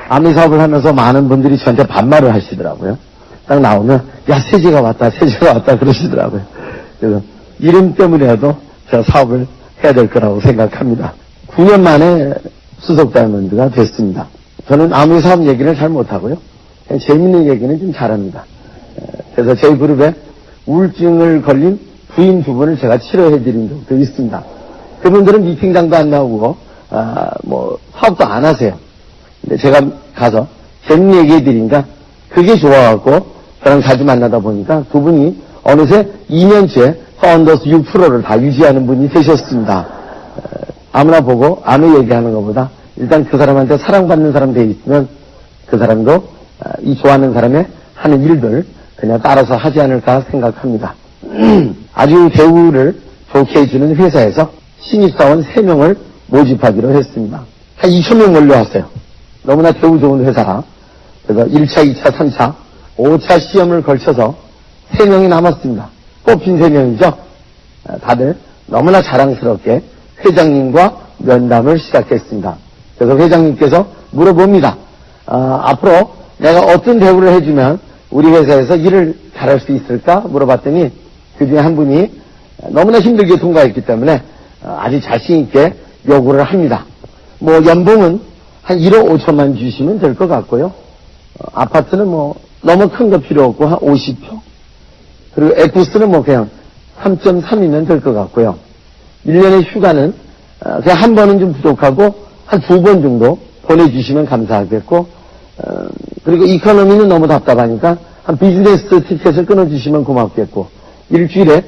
아미 사업을 하면서 많은 분들이 저한테 반말을 하시더라고요. 딱 나오면 야 세제가 왔다 그러시더라고요. 그래서 이름 때문에라도 제가 사업을 해야 될 거라고 생각합니다. 9년 만에 수석 다이아몬드가 됐습니다. 저는 아미 사업 얘기는 잘 못하고요. 그냥 재밌는 얘기는 좀 잘합니다. 그래서 저희 그룹에 우울증을 걸린 부인 두 분을 제가 치료해드린 적도 있습니다. 그분들은 미팅장도 안 나오고 사업도 안 하세요. 근데 제가 가서 재밌는 얘기 해드리니까 그게 좋아갖고 저랑 자주 만나다 보니까 두 분이 어느새 2년째 파운더스 6%를 다 유지하는 분이 되셨습니다. 아무나 보고 아무 얘기하는 것보다 일단 그 사람한테 사랑받는 사람 돼 있으면 그 사람도 이 좋아하는 사람의 하는 일들 그냥 따라서 하지 않을까 생각합니다. 아주 대우를 좋게 해주는 회사에서 신입사원 3명을 모집하기로 했습니다. 한 2,000명 몰려왔어요. 너무나 대우 좋은 회사라. 그래서 1차, 2차, 3차, 5차 시험을 걸쳐서 3명이 남았습니다. 뽑힌 3명이죠. 다들 너무나 자랑스럽게 회장님과 면담을 시작했습니다. 그래서 회장님께서 물어봅니다. 앞으로 내가 어떤 대우를 해주면 우리 회사에서 일을 잘할 수 있을까? 물어봤더니 그 중에 한 분이 너무나 힘들게 통과했기 때문에 아주 자신있게 요구를 합니다. 연봉은 한 1억 5천만 주시면 될 것 같고요. 아파트는 너무 큰 거 필요 없고 한 50평. 그리고 에쿠스는 그냥 3.3이면 될 것 같고요. 1년의 휴가는 그냥 한 번은 좀 부족하고 한 2번 정도 보내주시면 감사하겠고, 그리고 이코노미는 너무 답답하니까 한 비즈니스 티켓을 끊어주시면 고맙겠고, 일주일에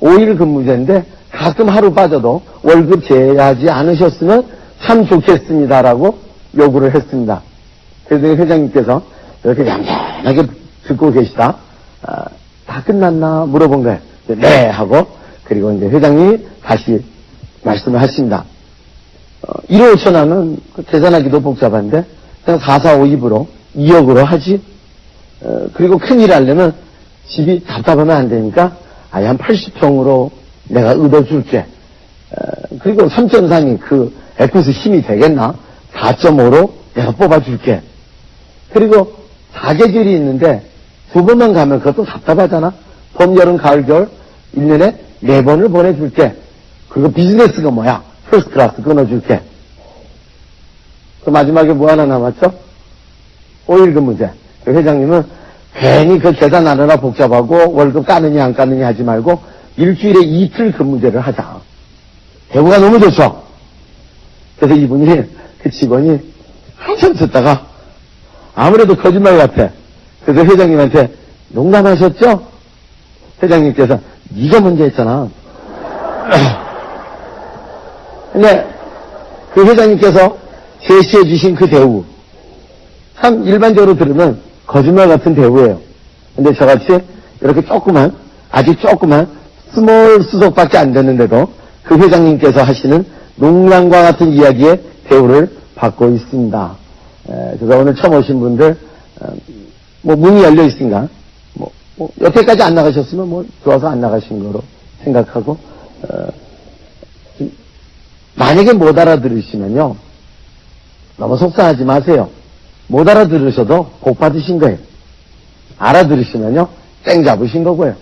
5일 근무제인데 가끔 하루 빠져도 월급 제하지 않으셨으면 참 좋겠습니다라고 요구를 했습니다. 그래서 회장님께서 이렇게 얌전하게 듣고 계시다. 다 끝났나 물어본 거예요. 네 하고, 그리고 이제 회장님이 다시 말씀을 하십니다. 1억 5천원은 계산하기도 복잡한데 그냥 4, 4, 5, 2으로 2억으로 하지. 그리고 큰일 하려면 집이 답답하면 안 되니까 아예 한 80평으로 내가 얻어줄게. 그리고 3.3이 그 에쿠스 힘이 되겠나? 4.5로 내가 뽑아줄게. 그리고 4계절이 있는데 2번만 가면 그것도 답답하잖아. 봄, 여름, 가을, 겨울 1년에 4번을 보내줄게. 그리고 비즈니스가 뭐야? 퍼스트 클래스 끊어줄게. 그 마지막에 뭐 하나 남았죠? 5일 근무제. 그 회장님은 괜히 그 계산하느라 복잡하고 월급 까느냐 안 까느냐 하지 말고 일주일에 이틀 근무제를 하자. 대우가 너무 좋죠? 그래서 이분이, 그 직원이 한참 듣다가 아무래도 거짓말 같아. 그래서 회장님한테 농담하셨죠? 회장님께서 네가 먼저 했잖아. 근데 그 회장님께서 제시해 주신 그 대우 참 일반적으로 들으면 거짓말 같은 대우예요. 근데 저같이 이렇게 아주 조그만 스몰 수석밖에 안 되는데도 그 회장님께서 하시는 농담과 같은 이야기의 대우를 받고 있습니다. 그래서 오늘 처음 오신 분들 문이 열려 있으니까 여태까지 안 나가셨으면 좋아서 안 나가신 거로 생각하고, 만약에 못 알아들으시면요 너무 속상하지 마세요. 못 알아들으셔도 복 받으신 거예요. 알아들으시면요 땡 잡으신 거고요.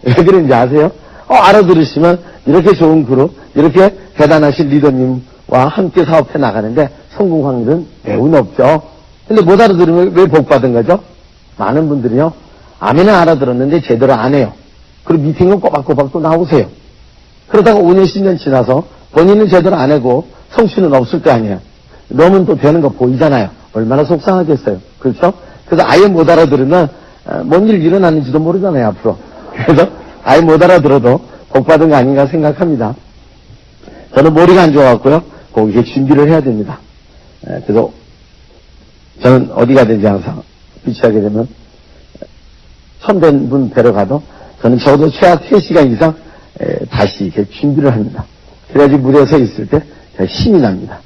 왜 그런지 아세요? 알아들으시면 이렇게 좋은 그룹, 이렇게 대단하신 리더님과 함께 사업해 나가는데 성공 확률은 매우 높죠. 근데 못 알아들으면 왜 복 받은 거죠? 많은 분들이요 아멘은 알아들었는데 제대로 안 해요. 그리고 미팅은 꼬박꼬박 또 나오세요. 그러다가 5년 10년 지나서 본인은 제대로 안 하고 성취는 없을 거 아니에요. 너는 또 되는 거 보이잖아요. 얼마나 속상하겠어요. 그렇죠? 그래서 아예 못 알아들으면 뭔 일 일어나는지도 모르잖아요 앞으로. 그래서 아예 못 알아들어도 복 받은 거 아닌가 생각합니다. 저는 머리가 안 좋아갖고요 거기에 준비를 해야 됩니다. 그래서 저는 어디 가든지 항상 비치하게 되면 처음 된 분 뵈러 가도 저는 적어도 최하 3시간 이상 다시 이렇게 준비를 합니다. 그래야지 무대에 서 있을 때 제가 힘이 납니다.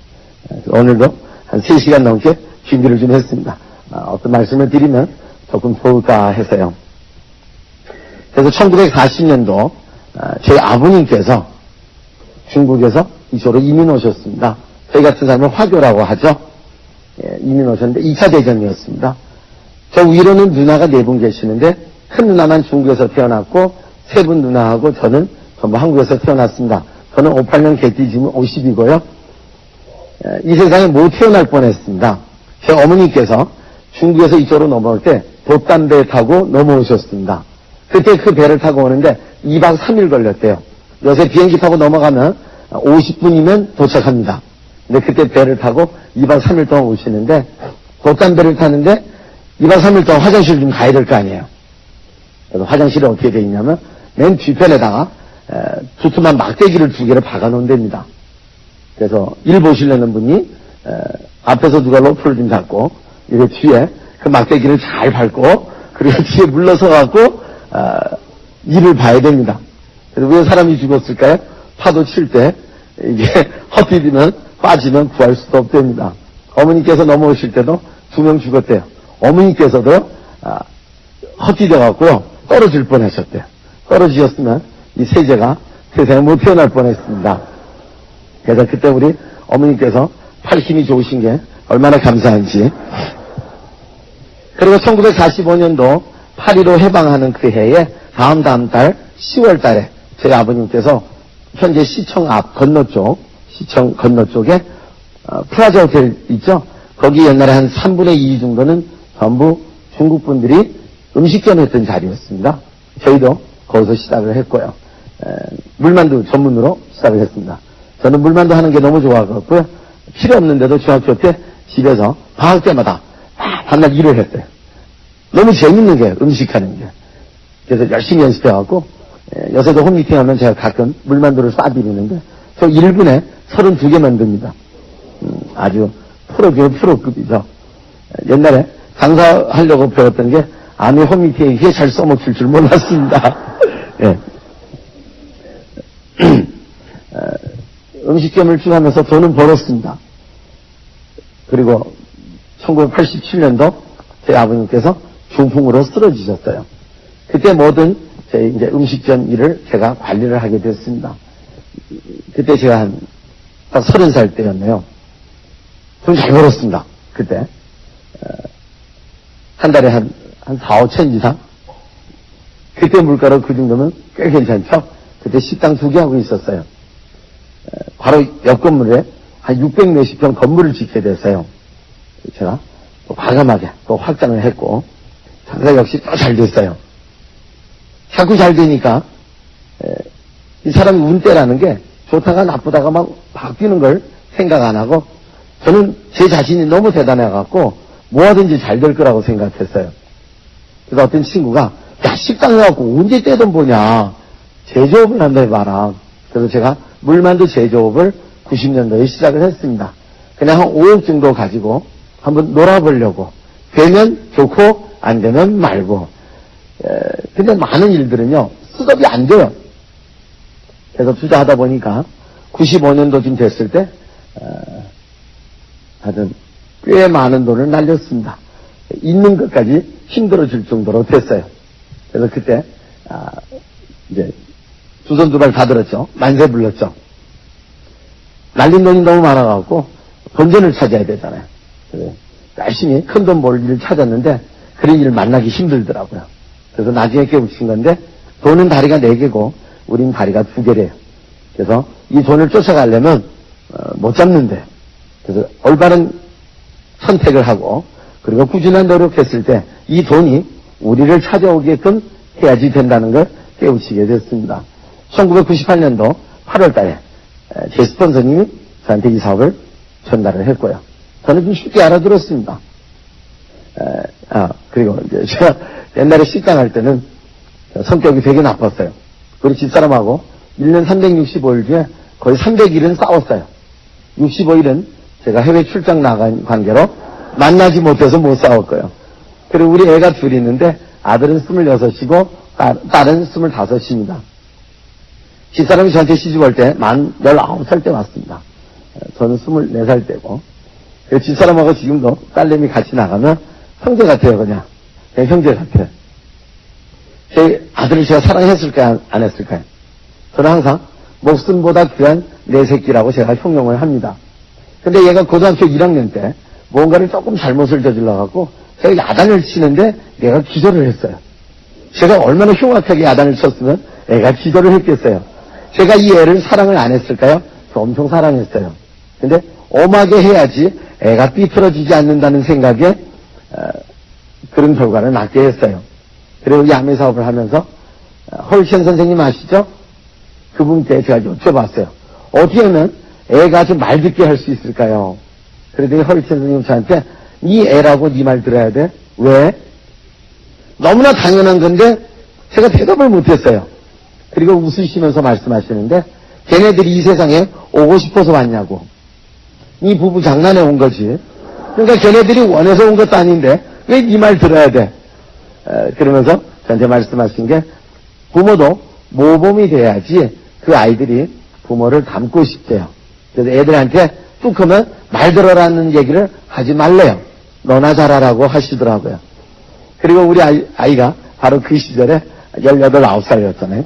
오늘도 한 3시간 넘게 준비를 좀 했습니다. 어떤 말씀을 드리면 조금 좋을까 해서요. 그래서 1940년도 저희 아버님께서 중국에서 이쪽으로 이민 오셨습니다. 저희 같은 사람을 화교라고 하죠. 이민 오셨는데 2차 대전이었습니다. 저 위로는 누나가 4분 계시는데 큰 누나만 중국에서 태어났고 3분 누나하고 저는 전부 한국에서 태어났습니다. 저는 58년 개띠 지금 50이고요. 이 세상에 못 태어날 뻔했습니다. 제 어머니께서 중국에서 이쪽으로 넘어올 때 돛담배 타고 넘어오셨습니다. 그때 그 배를 타고 오는데 2박 3일 걸렸대요. 요새 비행기 타고 넘어가면 50분이면 도착합니다. 근데 그때 배를 타고 2박 3일 동안 오시는데 돛담배를 타는데 2박 3일 동안 화장실 좀 가야 될 거 아니에요. 그래서 화장실이 어떻게 되어 있냐면 맨 뒤편에다가 두툼한 막대기를 2개를 박아 놓은 데입니다. 그래서 일 보시려는 분이 앞에서 누가 로프를 좀 잡고 이게 뒤에 그 막대기를 잘 밟고 그리고 뒤에 물러서 갖고 일을 봐야 됩니다. 그래서 왜 사람이 죽었을까요? 파도 칠 때 이게 헛디디면 빠지면 구할 수도 없답니다. 어머니께서 넘어오실 때도 2명 죽었대요. 어머니께서도 헛디뎌 갖고요 떨어질 뻔하셨대요. 떨어지셨으면 이 세제가 세상에 못 태어날 뻔했습니다. 그래서 그때 우리 어머니께서 팔 힘이 좋으신 게 얼마나 감사한지. 그리고 1945년도 8.15 해방하는 그 해에 다음 달 10월 달에 저희 아버님께서 현재 시청 앞 건너쪽, 시청 건너쪽에 플라자 호텔 있죠? 거기 옛날에 한 3분의 2 정도는 전부 중국 분들이 음식점 했던 자리였습니다. 저희도 거기서 시작을 했고요. 물만두 전문으로 시작을 했습니다. 저는 물만두 하는 게 너무 좋아갖고요. 필요 없는데도 중학교 때 집에서 방학 때마다 밤낮 일을 했어요. 너무 재밌는 게 음식하는 게. 그래서 열심히 연습해갖고 요새도 홈미팅 하면 제가 가끔 물만두를 쏴드리는데 저 1분에 32개 만듭니다. 아주 프로급이죠. 옛날에 장사하려고 배웠던 게 아내 홈미팅에 이게 잘 써먹힐 줄 몰랐습니다. 예. 음식점을 쭉 하면서 돈은 벌었습니다. 그리고 1987년도 제 아버님께서 중풍으로 쓰러지셨어요. 그때 모든 제 이제 음식점 일을 제가 관리를 하게 됐습니다. 그때 제가 딱 30살 때였네요. 돈 잘 벌었습니다. 그때. 한 달에 한 4, 5천 이상? 그때 물가로 그 정도면 꽤 괜찮죠? 그때 식당 2개 하고 있었어요. 바로 옆 건물에 한 600 몇십 평 건물을 짓게 됐어요. 제가 또 과감하게 또 확장을 했고, 장사 역시 또 잘 됐어요. 자꾸 잘 되니까, 이 사람이 운때라는 게 좋다가 나쁘다가 막 바뀌는 걸 생각 안 하고, 저는 제 자신이 너무 대단해갖고, 뭐하든지 잘 될 거라고 생각했어요. 그래서 어떤 친구가, 야, 식당 해갖고 언제 떼돈 보냐. 제조업을 한다 해봐라. 그래서 제가 물만두 제조업을 90년도에 시작을 했습니다. 그냥 한 5억 정도 가지고 한번 놀아보려고. 되면 좋고, 안 되면 말고. 근데 많은 일들은요, 셋업이 안 돼요. 그래서 투자하다 보니까 95년도쯤 됐을 때, 하여튼 꽤 많은 돈을 날렸습니다. 있는 것까지 힘들어질 정도로 됐어요. 그래서 그때, 이제, 두 손 두 발 다 들었죠. 만세 불렀죠. 날린 돈이 너무 많아갖고, 본전을 찾아야 되잖아요. 그래서 열심히 큰 돈 벌 일을 찾았는데, 그런 일을 만나기 힘들더라고요. 그래서 나중에 깨우친 건데, 돈은 다리가 4개고, 우린 다리가 2개래요. 그래서 이 돈을 쫓아가려면, 못 잡는데, 그래서 올바른 선택을 하고, 그리고 꾸준한 노력했을 때, 이 돈이 우리를 찾아오게끔 해야지 된다는 걸 깨우치게 됐습니다. 1998년도 8월 달에 제 스폰서님이 저한테 이 사업을 전달을 했고요. 저는 좀 쉽게 알아들었습니다. 그리고 이제 제가 옛날에 식당 할 때는 성격이 되게 나빴어요. 우리 집사람하고 1년 365일 중에 거의 300일은 싸웠어요. 65일은 제가 해외 출장 나간 관계로 만나지 못해서 못 싸웠고요. 그리고 우리 애가 둘이 있는데 아들은 26이고 딸은 25입니다. 집사람이 저한테 시집 올 때 만 19살 때 왔습니다. 저는 24살 때고. 집사람하고 지금도 딸내미 같이 나가면 형제 같아요, 그냥 형제 같아요. 제 아들을 제가 사랑했을까요, 안 했을까요? 저는 항상 목숨보다 귀한 내 새끼라고 제가 형용을 합니다. 근데 얘가 고등학교 1학년 때 뭔가를 조금 잘못을 저질러갖고 제가 야단을 치는데 내가 기절을 했어요. 제가 얼마나 흉악하게 야단을 쳤으면 애가 기절을 했겠어요. 제가 이 애를 사랑을 안 했을까요? 저 엄청 사랑했어요. 근데 엄하게 해야지 애가 삐뚤어지지 않는다는 생각에 그런 결과를 낳게 했어요. 그리고 야매 사업을 하면서 헐첸 선생님 아시죠? 그분께 제가 여쭤봤어요. 어떻게 하면 애가 좀 말 듣게 할 수 있을까요? 그랬더니 헐첸 선생님 저한테 네 애라고 네 말 들어야 돼. 왜? 너무나 당연한 건데 제가 대답을 못했어요. 그리고 웃으시면서 말씀하시는데 걔네들이 이 세상에 오고 싶어서 왔냐고. 이 부부 장난에 온 거지. 그러니까 걔네들이 원해서 온 것도 아닌데 왜 네 말 들어야 돼? 그러면서 저한테 말씀하신 게 부모도 모범이 돼야지 그 아이들이 부모를 닮고 싶대요. 그래서 애들한테 뚝 하면 말 들어라는 얘기를 하지 말래요. 너나 잘하라고 하시더라고요. 그리고 우리 아이가 바로 그 시절에 18, 9살이었잖아요.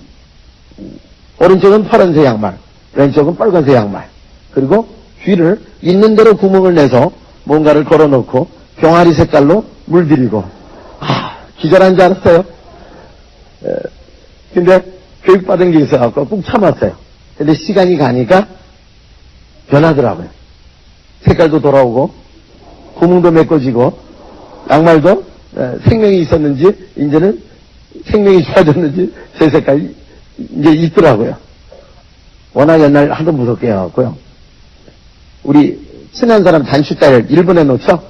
오른쪽은 파란색 양말, 왼쪽은 빨간색 양말. 그리고 귀를 있는 대로 구멍을 내서 뭔가를 걸어놓고 병아리 색깔로 물들이고 기절한 줄 알았어요. 근데 교육받은 게 있어갖고 꾹 참았어요. 근데 시간이 가니까 변하더라고요. 색깔도 돌아오고 구멍도 메꿔지고 양말도 생명이 있었는지 이제는 생명이 좋아졌는지 제 색깔이 이제 있더라고요. 워낙 옛날 하도 무섭게 해갖고요. 우리 친한 사람 단추딸 1번에 놓죠?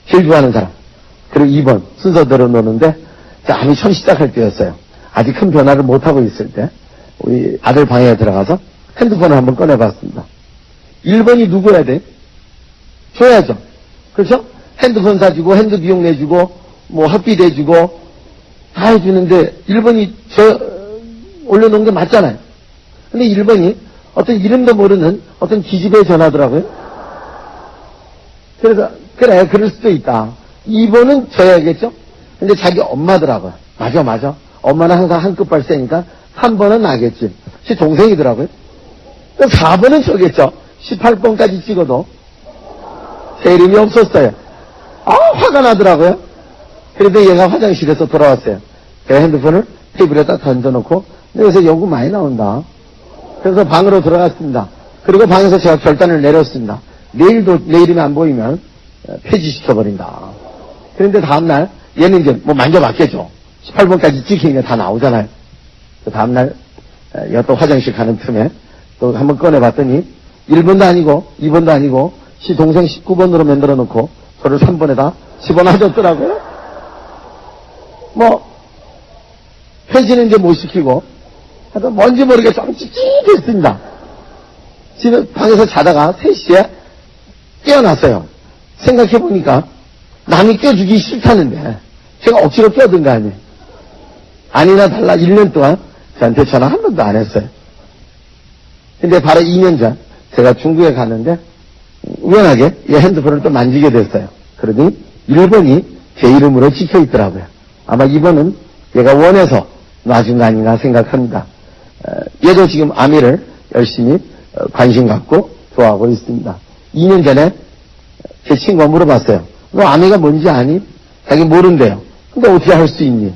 제일 좋아하는 사람. 그리고 2번 순서대로 놓는데 아니 처음 시작할 때였어요. 아직 큰 변화를 못하고 있을 때 우리 아들 방에 들어가서 핸드폰을 한번 꺼내봤습니다. 1번이 누구야 돼? 줘야죠. 그렇죠? 핸드폰 사주고 핸드 비용 내주고 뭐 학비 내주고 다 해주는데 1번이 올려놓은 게 맞잖아요. 근데 1번이 어떤 이름도 모르는 어떤 기집애 전화더라고요. 그래서 그래 그럴 수도 있다. 2번은 줘야겠죠? 근데 자기 엄마더라고요. 맞아. 엄마는 항상 한 끗발 세니까 3번은 나겠지. 제 동생이더라고요. 4번은 저겠죠. 18번까지 찍어도 제 이름이 없었어요. 화가 나더라고요. 그래도 얘가 화장실에서 돌아왔어요. 그래서 핸드폰을 테이블에다 던져놓고 여기서 요구 많이 나온다. 그래서 방으로 들어갔습니다. 그리고 방에서 제가 결단을 내렸습니다. 내일도 내 이름이 안 보이면 폐지시켜버린다. 그런데 다음날 얘는 이제 뭐 만져봤겠죠. 18번까지 찍히는 게 다 나오잖아요. 그 다음날 또 화장실 가는 틈에 또 한번 꺼내봤더니 1번도 아니고 2번도 아니고 시 동생 19번으로 만들어 놓고 저를 3번에다 집어넣어줬더라고요. 뭐 폐지는 이제 못 시키고 하여튼 뭔지 모르게 좀 찝찝했습니다. 집에 방에서 자다가 3시에 깨어났어요. 생각해보니까 남이 껴주기 싫다는데 제가 억지로 껴든 거 아니에요. 아니나 달라 1년 동안 저한테 전화 한 번도 안 했어요. 근데 바로 2년 전 제가 중국에 갔는데 우연하게 이 핸드폰을 또 만지게 됐어요. 그러더니 1번이 제 이름으로 찍혀 있더라고요. 아마 2번은 얘가 원해서 놔준 거 아닌가 생각합니다. 얘도 지금 아미를 열심히 관심 갖고 좋아하고 있습니다. 2년 전에 제 친구가 물어봤어요. 너 아미가 뭔지 아니? 자기 모른대요. 근데 어떻게 할 수 있니?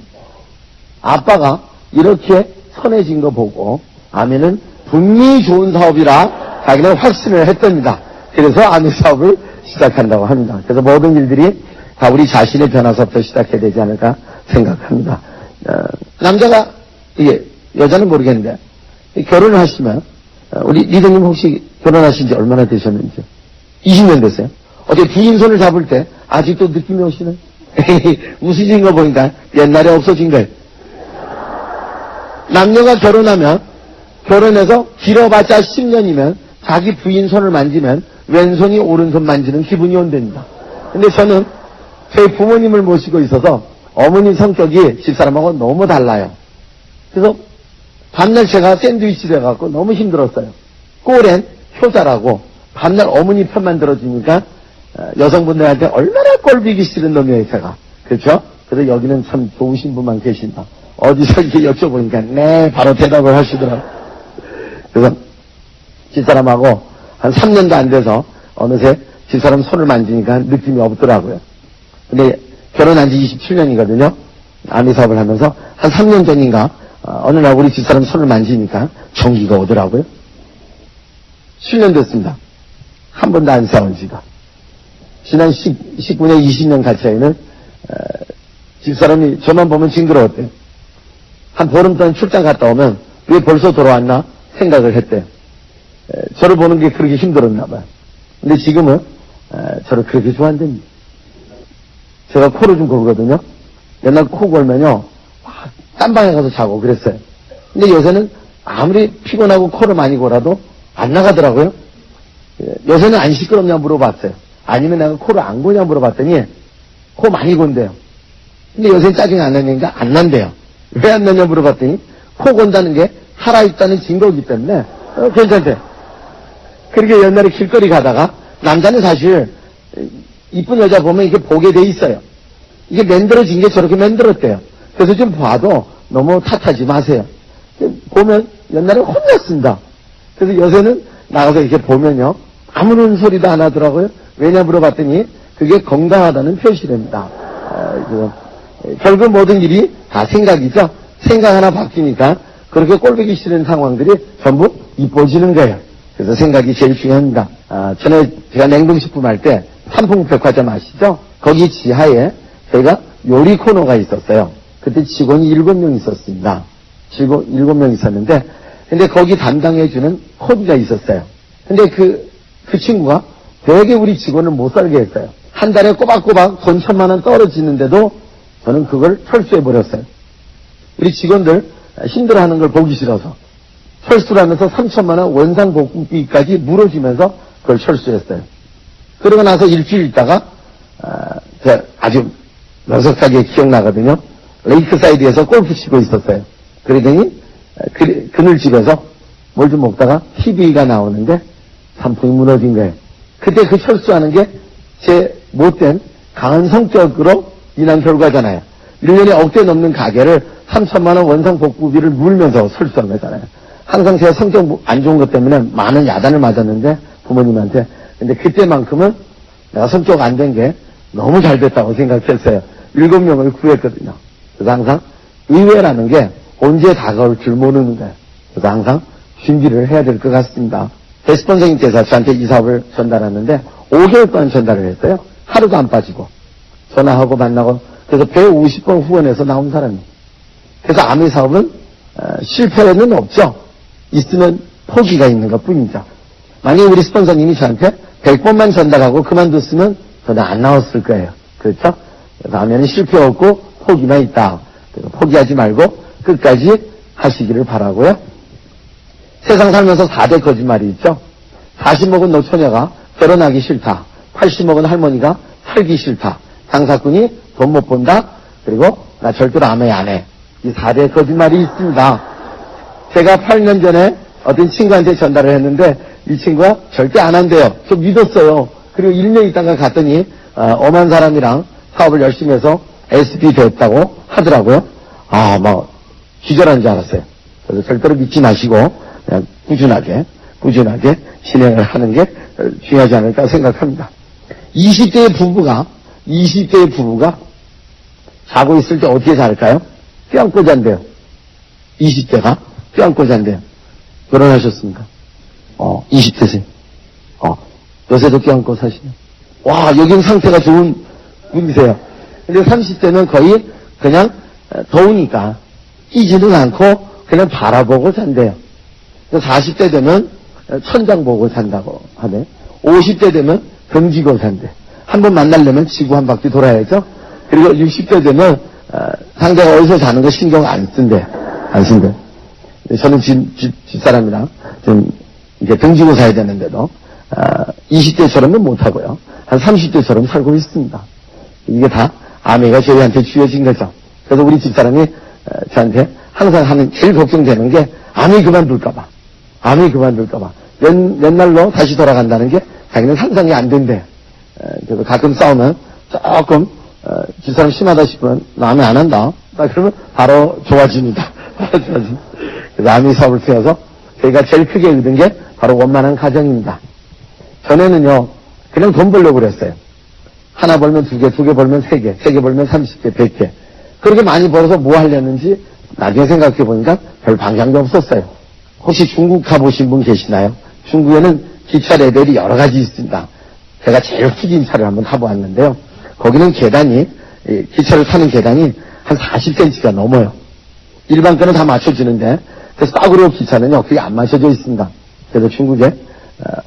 아빠가 이렇게 선해진 거 보고 아미는 분명히 좋은 사업이라 자기는 확신을 했답니다. 그래서 아미 사업을 시작한다고 합니다. 그래서 모든 일들이 다 우리 자신의 변화서부터 시작해야 되지 않을까 생각합니다. 남자가 이게 여자는 모르겠는데 결혼을 하시면 우리 리더님 혹시 결혼하신 지 얼마나 되셨는지? 20년 됐어요? 어제 부인 손을 잡을 때 아직도 느낌이 오시는? 웃으신 거 보니까 옛날에 없어진 거예요. 남녀가 결혼해서 길어봤자 10년이면 자기 부인 손을 만지면 왼손이 오른손 만지는 기분이 온답니다. 근데 저는 저희 부모님을 모시고 있어서 어머니 성격이 집사람하고 너무 달라요. 그래서 밤날 제가 샌드위치를 해갖고 너무 힘들었어요. 꼴엔 효자라고 밤날 어머니 편만 들어주니까 여성분들한테 얼마나 꼴비기 싫은 놈이에요, 제가. 그렇죠? 그래서 여기는 참 좋으신 분만 계신다. 어디서 이렇게 여쭤보니까 네, 바로 대답을 하시더라고요. 그래서 집사람하고 한 3년도 안 돼서 어느새 집사람 손을 만지니까 느낌이 없더라고요. 근데 결혼한 지 27년이거든요. 아미 사업을 하면서 한 3년 전인가 어느 날 우리 집사람 손을 만지니까 전기가 오더라고요. 7년 됐습니다. 한 번도 안 싸운 지가. 지난 19년, 20년 가차에는 집사람이 저만 보면 징그러웠대요. 한 보름 동안 출장 갔다 오면 왜 벌써 돌아왔나 생각을 했대요. 저를 보는 게 그렇게 힘들었나 봐요. 근데 지금은 저를 그렇게 좋아한답니다. 제가 코를 좀 골거든요. 옛날 코 골면요 딴방에 가서 자고 그랬어요. 근데 요새는 아무리 피곤하고 코를 많이 골아도 안 나가더라고요. 요새는 안 시끄럽냐 물어봤어요. 아니면 내가 코를 안 고냐 물어봤더니 코 많이 곤대요. 근데 요새는 짜증이 안 나니까 안 난대요. 왜 안 나냐 물어봤더니 코 곤다는 게 살아있다는 증거이기 때문에 괜찮대. 그렇게 옛날에 길거리 가다가 남자는 사실 이쁜 여자 보면 이게 보게 돼 있어요. 이게 만들어진 게 저렇게 만들었대요. 그래서 좀 봐도 너무 탓하지 마세요. 보면 옛날에 혼났습니다. 그래서 요새는 나가서 이렇게 보면요 아무런 소리도 안 하더라고요. 왜냐 물어봤더니 그게 건강하다는 표시랍니다. 결국 모든 일이 다 생각이죠. 생각 하나 바뀌니까 그렇게 꼴보기 싫은 상황들이 전부 이뻐지는 거예요. 그래서 생각이 제일 중요합니다. 전에 제가 냉동식품 할 때 삼풍백화점 아시죠? 거기 지하에 저희가 요리 코너가 있었어요. 그때 직원이 7명 있었습니다. 7명 있었는데 근데 거기 담당해주는 코디가 있었어요. 근데 그 친구가 되게 우리 직원을 못 살게 했어요. 한 달에 꼬박꼬박 돈 1,000만 원 떨어지는데도 저는 그걸 철수해버렸어요. 우리 직원들 힘들어하는 걸 보기 싫어서 철수를 하면서 3,000만 원 원상복구비까지 물어주면서 그걸 철수했어요. 그러고 나서 일주일 있다가 제가 아주 넉넉하게 기억나거든요. 레이크사이드에서 골프 치고 있었어요. 그러더니 그늘집에서 뭘 좀 먹다가 TV가 나오는데 산풍이 무너진 거예요. 그때 그 철수하는 게 제 못된 강한 성격으로 인한 결과잖아요. 1년에 억대 넘는 가게를 3,000만 원 원상복구비를 물면서 철수한 거잖아요. 항상 제가 성격 안 좋은 것 때문에 많은 야단을 맞았는데 부모님한테. 근데 그때만큼은 내가 성격 안 된 게 너무 잘 됐다고 생각했어요. 7명을 구했거든요. 그래서 항상 의외라는 게 언제 다가올 줄 모르는 거예요. 그래서 항상 준비를 해야 될 것 같습니다. 대스폰서님께서 저한테 이 사업을 전달하는데 5개월 동안 전달을 했어요. 하루도 안 빠지고 전화하고 만나고 그래서 150번 후원해서 나온 사람이에요. 그래서 아미 사업은 실패는 없죠. 있으면 포기가 있는 것 뿐이죠. 만약에 우리 스폰서님이 저한테 100번만 전달하고 그만뒀으면 저는 안 나왔을 거예요. 그렇죠? 다음에는 실패 없고 포기만 있다. 그래서 포기하지 말고 끝까지 하시기를 바라고요. 세상 살면서 4대 거짓말이 있죠. 40 먹은 노처녀가 결혼하기 싫다. 80 먹은 할머니가 살기 싫다. 장사꾼이 돈 못 번다. 그리고 나 절대로 아메 안 해. 이 4대 거짓말이 있습니다. 제가 8년 전에 어떤 친구한테 전달을 했는데 이 친구가 절대 안 한대요. 저 믿었어요. 그리고 1년 있다가 갔더니 엄한 사람이랑 사업을 열심히 해서 SP 됐다고 하더라고요. 막 기절한 줄 알았어요. 그래서 절대로 믿지 마시고 그냥 꾸준하게 진행을 하는 게 중요하지 않을까 생각합니다. 20대의 부부가 자고 있을 때 어떻게 잘까요? 껴안고 잔대요. 20대가 껴안고 잔대요. 결혼하셨습니까? 20대세요. 요새도 껴안고 사시네요. 와, 여긴 상태가 좋은 분이세요. 근데 30대는 거의 그냥 더우니까 끼지는 않고 그냥 바라보고 잔대요. 40대 되면 천장 보고 산다고 하네. 50대 되면 등지고 산대. 한번 만나려면 지구 한 바퀴 돌아야죠. 그리고 60대 되면 상대가 어디서 자는 거 신경 안 쓴대. 저는 집사람이랑 좀 이렇게 등지고 사야 되는데도 20대처럼은 못하고요. 한 30대처럼 살고 있습니다. 이게 다 아내가 저희한테 주어진 거죠. 그래서 우리 집사람이 저한테 항상 하는 제일 걱정되는 게 아내 그만둘까봐. 옛날로 다시 돌아간다는 게 자기는 상상이 안 된대. 그래서 가끔 싸우면 조금 집사람 심하다 싶으면 나 아내 안 한다. 그러면 바로 좋아집니다. 그래서 아미 사업을 통해서 저희가 제일 크게 얻은 게 바로 원만한 가정입니다. 전에는요 그냥 돈 벌려고 그랬어요. 하나 벌면 2개, 2개 벌면 3개, 3개 벌면 30개, 100개. 그렇게 많이 벌어서 뭐 하려는지 나중에 생각해 보니까 별 방향도 없었어요. 혹시 중국 가보신 분 계시나요? 중국에는 기차 레벨이 여러 가지 있습니다. 제가 제일 후진 차를 한번 타보았는데요. 거기는 계단이, 기차를 타는 계단이 한 40cm가 넘어요. 일반 거는 다 맞춰지는데, 그래서 싸구려 기차는요, 그게 안 맞춰져 있습니다. 그래서 중국에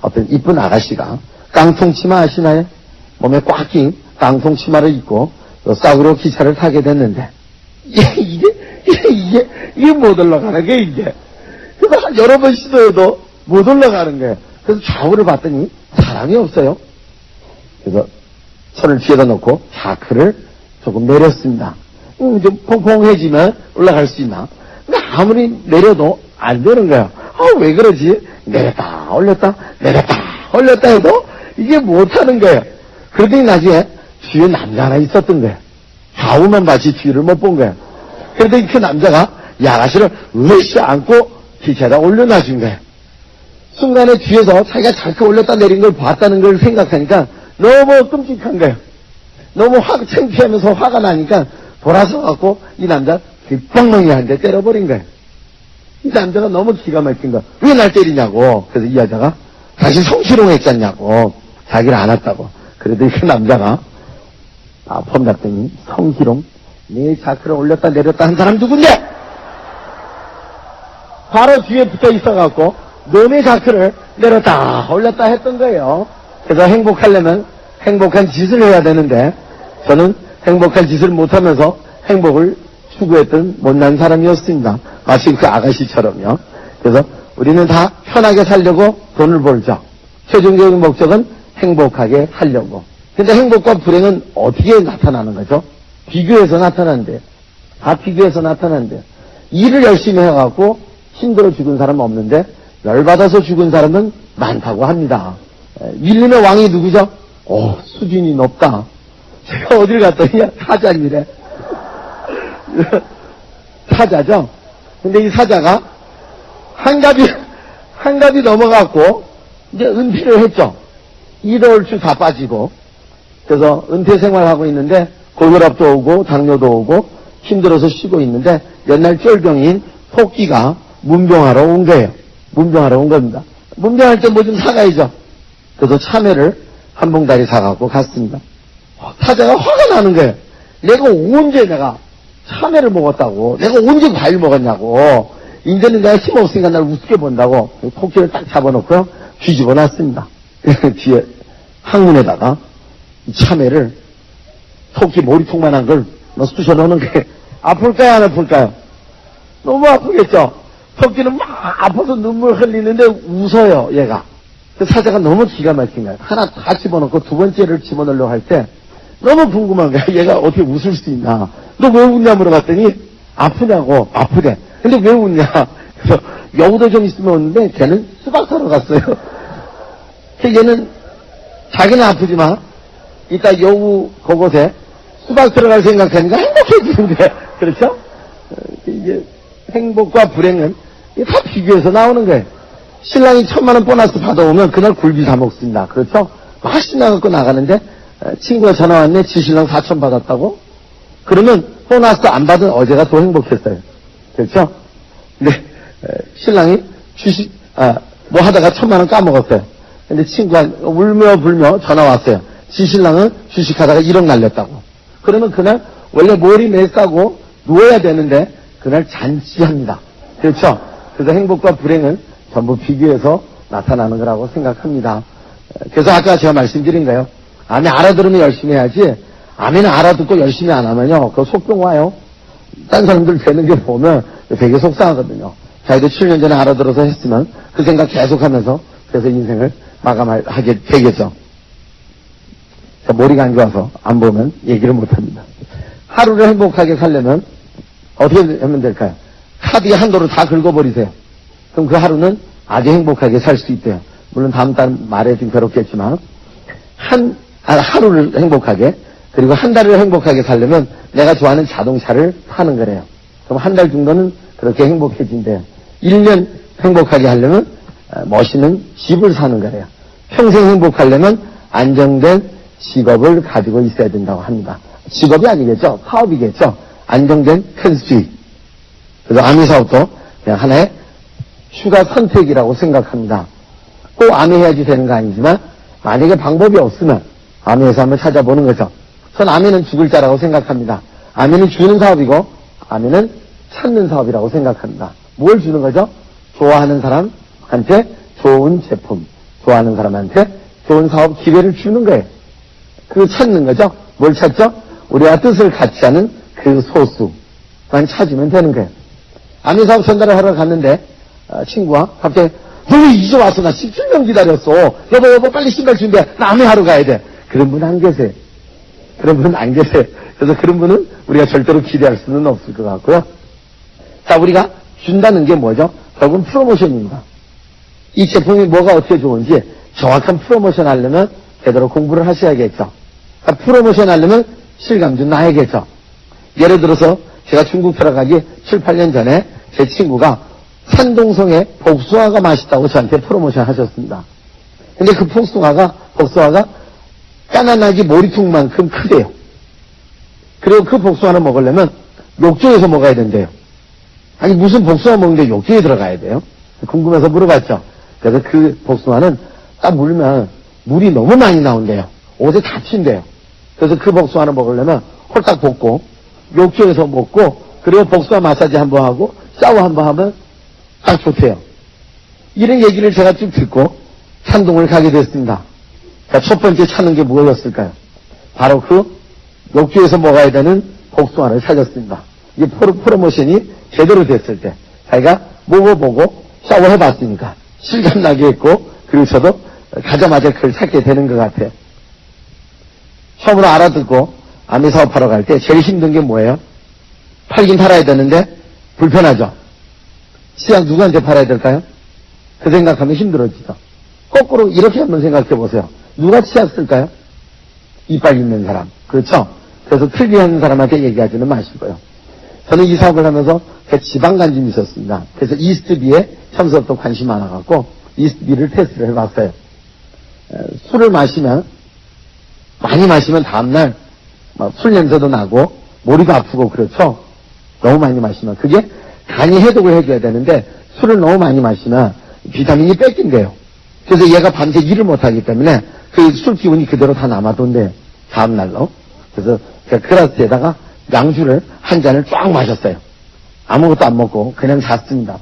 어떤 이쁜 아가씨가 깡통 치마 아시나요? 몸에 꽉 낀 깡통 치마를 입고 싸구려 기차를 타게 됐는데, 이게 못 올라가는 게 이게. 그래서 여러 번 시도해도 못 올라가는 거예요. 그래서 좌우를 봤더니 사람이 없어요. 그래서 손을 뒤에다 놓고 자크를 조금 내렸습니다. 좀 퐁퐁해지면 올라갈 수 있나? 근데 아무리 내려도 안 되는 거예요. 왜 그러지? 내렸다 올렸다 내렸다 올렸다 해도 이게 못하는 거예요. 그러더니 나중에 뒤에 남자 하나 있었던 거예요. 좌우만 봤지 뒤를 못 본 거예요. 그러더니 그 남자가 이 아가씨를 으쌰 안고 기차에다 올려놔준 거예요. 순간에 뒤에서 자기가 자크 올렸다 내린 걸 봤다는 걸 생각하니까 너무 끔찍한 거예요. 너무 창피하면서 화가 나니까 돌아서 갖고 이 남자 귓방망이 한 대 때려버린 거예요. 이 남자가 너무 기가 막힌 거야. 왜 날 때리냐고. 그래서 이 여자가 당신 성희롱했잖냐고. 자기를 안 왔다고. 그래도 그 남자가 폼 났더니 성희롱? 네 자크를 올렸다 내렸다 한 사람 누군데? 바로 뒤에 붙어 있어갖고 너네 자크를 내렸다 올렸다 했던 거예요. 그래서 행복하려면 행복한 짓을 해야 되는데 저는 행복한 짓을 못하면서 행복을 추구했던 못난 사람이었습니다. 마치 그 아가씨처럼요. 그래서 우리는 다 편하게 살려고 돈을 벌죠. 최종적인 목적은 행복하게 살려고. 근데 행복과 불행은 어떻게 나타나는 거죠? 비교해서 나타난대요. 다 비교해서 나타난대요. 일을 열심히 해갖고 힘들어 죽은 사람은 없는데 열받아서 죽은 사람은 많다고 합니다. 밀림의 왕이 누구죠? 수준이 높다. 제가 어딜 갔더니 사자니래. 사자죠? 근데 이 사자가 한갑이 넘어갔고 이제 은퇴를 했죠. 이더월추 다 빠지고 그래서 은퇴 생활하고 있는데 고혈압도 오고 당뇨도 오고 힘들어서 쉬고 있는데 옛날 쫄병인 토끼가 문병하러 온 거예요. 문병하러 온 겁니다. 문병할 때 뭐 좀 사가야죠. 그래서 참외를 한 봉다리 사갖고 갔습니다. 사자가 화가 나는 거예요. 내가 참외를 먹었다고. 내가 언제 과일 먹었냐고. 이제는 내가 힘없으니까 날 우습게 본다고. 토끼를 딱 잡아놓고요. 뒤집어 놨습니다. 뒤에 항문에다가 참외를 토끼 머리통만한 걸 쑤셔넣는 게 아플까요 안 아플까요? 너무 아프겠죠? 토끼는 막 아파서 눈물 흘리는데 웃어요 얘가. 그 사자가 너무 기가 막힌 거예요. 하나 다 집어넣고 두 번째를 집어넣으려고 할 때 너무 궁금한 거야. 얘가 어떻게 웃을 수 있나. 너 왜 웃냐 물어봤더니 아프냐고. 아프대. 근데 왜 웃냐. 그래서 여우도 좀 있으면 웃는데 걔는 수박 사러 갔어요. 얘는 자기는 아프지만 이따 여우 그곳에 수박 들어갈 생각하니까 행복해지는데. 그렇죠? 이게 행복과 불행은 다 비교해서 나오는 거예요. 신랑이 1000만원 보너스 받아오면 그날 굴비 사 먹습니다. 그렇죠? 막 신나갖고 나가는데 친구가 전화 왔네. 지 신랑 4천 받았다고? 그러면 보너스 안 받은 어제가 더 행복했어요. 그렇죠? 근데 신랑이 뭐 하다가 1000만원 까먹었어요. 근데 친구가 울며 불며 전화 왔어요. 지 신랑은 주식하다가 1억 날렸다고. 그러면 그날 원래 머리 매싸고 누워야 되는데 그날 잔치합니다. 그렇죠? 그래서 행복과 불행은 전부 비교해서 나타나는 거라고 생각합니다. 그래서 아까 제가 말씀드린 거예요. 아멘 알아들으면 열심히 해야지. 아멘은 알아듣고 열심히 안 하면요. 그거 속병 와요. 딴 사람들 되는 게 보면 되게 속상하거든요. 자기도 7년 전에 알아들어서 했으면 그 생각 계속하면서 그래서 인생을 마감하게 되겠죠. 머리가 안 좋아서 안 보면 얘기를 못합니다. 하루를 행복하게 살려면 어떻게 하면 될까요? 카드의 한도를 다 긁어버리세요. 그럼 그 하루는 아주 행복하게 살 수 있대요. 물론 다음 달 말에 좀 괴롭겠지만 하루를 행복하게 그리고 한 달을 행복하게 살려면 내가 좋아하는 자동차를 타는 거래요. 그럼 한 달 정도는 그렇게 행복해진대요. 1년 행복하게 하려면 멋있는 집을 사는 거래요. 평생 행복하려면 안정된 직업을 가지고 있어야 된다고 합니다. 직업이 아니겠죠. 사업이겠죠. 안정된 큰 수익. 그래서 아미 사업도 그냥 하나의 추가 선택이라고 생각합니다. 꼭 아미 해야지 되는 거 아니지만 만약에 방법이 없으면 아미에서 한번 찾아보는 거죠. 전 아미는 죽을 자라고 생각합니다. 아미는 주는 사업이고 아미는 찾는 사업이라고 생각합니다. 뭘 주는 거죠? 좋아하는 사람한테 좋은 제품, 좋아하는 사람한테 좋은 사업 기회를 주는 거예요. 그거 찾는 거죠. 뭘 찾죠? 우리와 뜻을 같이 하는 그 소수만 찾으면 되는 거예요. 아미 사업 전달을 하러 갔는데 친구가 갑자기 너 왜 이제 와서 나 17년 기다렸어. 여보 빨리 신발 준비해. 나 아미 하러 가야 돼. 그런 분 안 계세요. 그런 분은 안 계세요. 그래서 그런 분은 우리가 절대로 기대할 수는 없을 것 같고요. 자, 우리가 준다는 게 뭐죠? 결국은 프로모션입니다. 이 제품이 뭐가 어떻게 좋은지 정확한 프로모션 하려면 제대로 공부를 하셔야겠죠. 그러니까 프로모션 하려면 실감 좀 나야겠죠. 예를 들어서 제가 중국 들어가기 7, 8년 전에 제 친구가 산동성의 복숭아가 맛있다고 저한테 프로모션 하셨습니다. 근데 그 복숭아가 까나나기 머리통만큼 크대요. 그리고 그 복숭아를 먹으려면 욕조에서 먹어야 된대요. 아니 무슨 복숭아 먹는데 욕조에 들어가야 돼요? 궁금해서 물어봤죠. 그래서 그 복숭아는 딱 물면 물이 너무 많이 나온대요. 옷에 다 튄대요. 그래서 그 복숭아를 먹으려면 홀딱 볶고 욕조에서 먹고 그리고 복숭아 마사지 한번 하고 샤워 한번 하면 딱 좋대요. 이런 얘기를 제가 쭉 듣고 산동을 가게 됐습니다. 자, 첫 번째 찾는 게 무엇이었을까요? 바로 그 욕조에서 먹어야 되는 복숭아를 찾았습니다. 이 프로모션이 제대로 됐을 때 자기가 먹어보고 샤워해봤으니까 실감나게 했고 그리고 저도 가자마자 그걸 찾게 되는 것 같아요. 처음으로 알아듣고 아미 사업하러 갈 때 제일 힘든 게 뭐예요? 팔긴 팔아야 되는데 불편하죠. 시장 누구한테 팔아야 될까요? 그 생각하면 힘들어지죠. 거꾸로 이렇게 한번 생각해 보세요. 누가 치약 쓸까요? 이빨 있는 사람. 그렇죠? 그래서 특이한 사람한테 얘기하지는 마시고요. 저는 이 사업을 하면서 지방간증이 있었습니다. 그래서 이스트비에 처음부터 관심 많아갖고 이스트비를 테스트를 해봤어요. 술을 마시면 많이 마시면 다음날 술 냄새도 나고 머리도 아프고 그렇죠? 너무 많이 마시면 그게 간이 해독을 해줘야 되는데 술을 너무 많이 마시면 비타민이 뺏긴대요. 그래서 얘가 밤새 일을 못하기 때문에 그 술 기운이 그대로 다 남아돈대요. 다음날로. 그래서 제가 그라스에다가 양주를 한 잔을 쫙 마셨어요. 아무것도 안 먹고 그냥 잤습니다.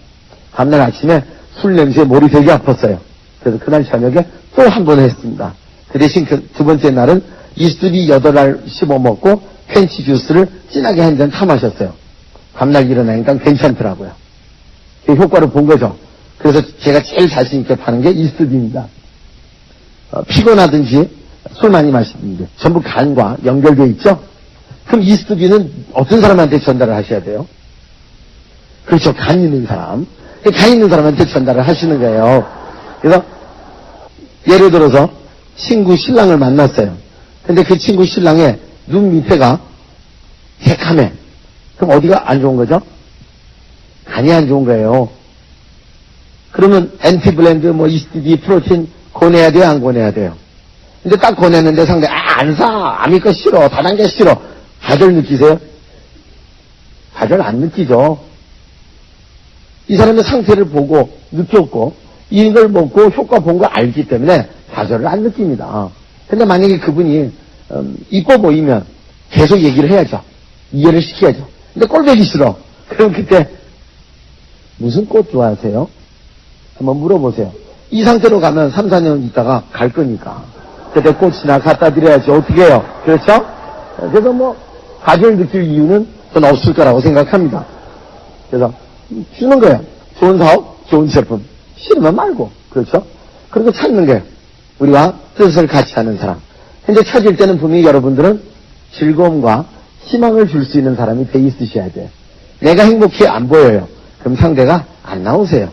다음날 아침에 술 냄새에 머리 되게 아팠어요. 그래서 그날 저녁에 또 한 번 했습니다. 그 대신 그 두 번째 날은 이스트비 8알 씹어먹고 펜치 주스를 진하게 한 잔 타 마셨어요. 다음날 일어나니까 괜찮더라고요. 그 효과를 본 거죠. 그래서 제가 제일 자신 있게 파는 게 이스트비입니다. 피곤하든지 술 많이 마시든지 전부 간과 연결되어 있죠. 그럼 이스트비는 어떤 사람한테 전달을 하셔야 돼요? 그렇죠. 간 있는 사람. 간 있는 사람한테 전달을 하시는 거예요. 그래서 예를 들어서 친구 신랑을 만났어요. 근데 그 친구 신랑의 눈 밑에가 새카매. 그럼 어디가 안 좋은 거죠? 간이 안 좋은 거예요. 그러면 엔티블렌드, 이스트비, 프로틴 권해야 돼요? 안 권해야 돼요? 근데 딱 권했는데 상대 안 사. 아미 거 싫어. 다단계 싫어. 좌절 느끼세요? 좌절 안 느끼죠. 이 사람의 상태를 보고 느꼈고 이걸 먹고 효과 본 거 알기 때문에 좌절을 안 느낍니다. 근데 만약에 그분이 이뻐 보이면 계속 얘기를 해야죠. 이해를 시켜야죠. 근데 꼴보기 싫어. 그럼 그때 무슨 꽃 좋아하세요? 한번 물어보세요. 이 상태로 가면 3, 4년 있다가 갈 거니까. 그때 꽃이나 갖다 드려야지. 어떻게 해요? 그렇죠? 그래서 좌절 느낄 이유는 전 없을 거라고 생각합니다. 그래서 주는 거예요. 좋은 사업, 좋은 제품. 싫으면 말고. 그렇죠? 그리고 찾는 거예요. 우리와 뜻을 같이 하는 사람. 현재 찾을 때는 분명히 여러분들은 즐거움과 희망을 줄 수 있는 사람이 돼 있으셔야 돼요. 내가 행복해 안 보여요. 그럼 상대가 안 나오세요.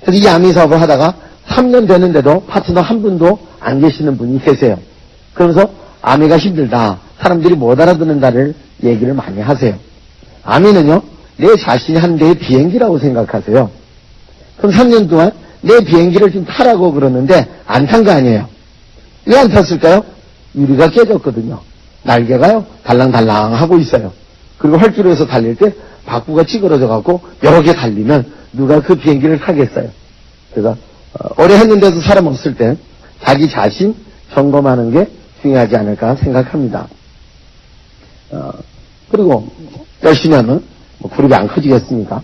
그래서 이 아미 사업을 하다가 3년 되는데도 파트너 한 분도 안 계시는 분이 계세요. 그러면서 아미가 힘들다. 사람들이 못 알아듣는다를 얘기를 많이 하세요. 아미는요, 내 자신이 한 대의 비행기라고 생각하세요. 그럼 3년 동안 내 비행기를 좀 타라고 그러는데 안 탄 거 아니에요. 왜 안 탔을까요? 유리가 깨졌거든요. 날개가요, 달랑달랑 하고 있어요. 그리고 활주로에서 달릴 때 바구가 찌그러져 갖고 여러 개 달리면 누가 그 비행기를 타겠어요. 그래서 오래 했는데도 사람 없을 때 자기 자신 점검하는 게 중요하지 않을까 생각합니다. 그리고 열심히 하면 그룹이 안 커지겠습니까?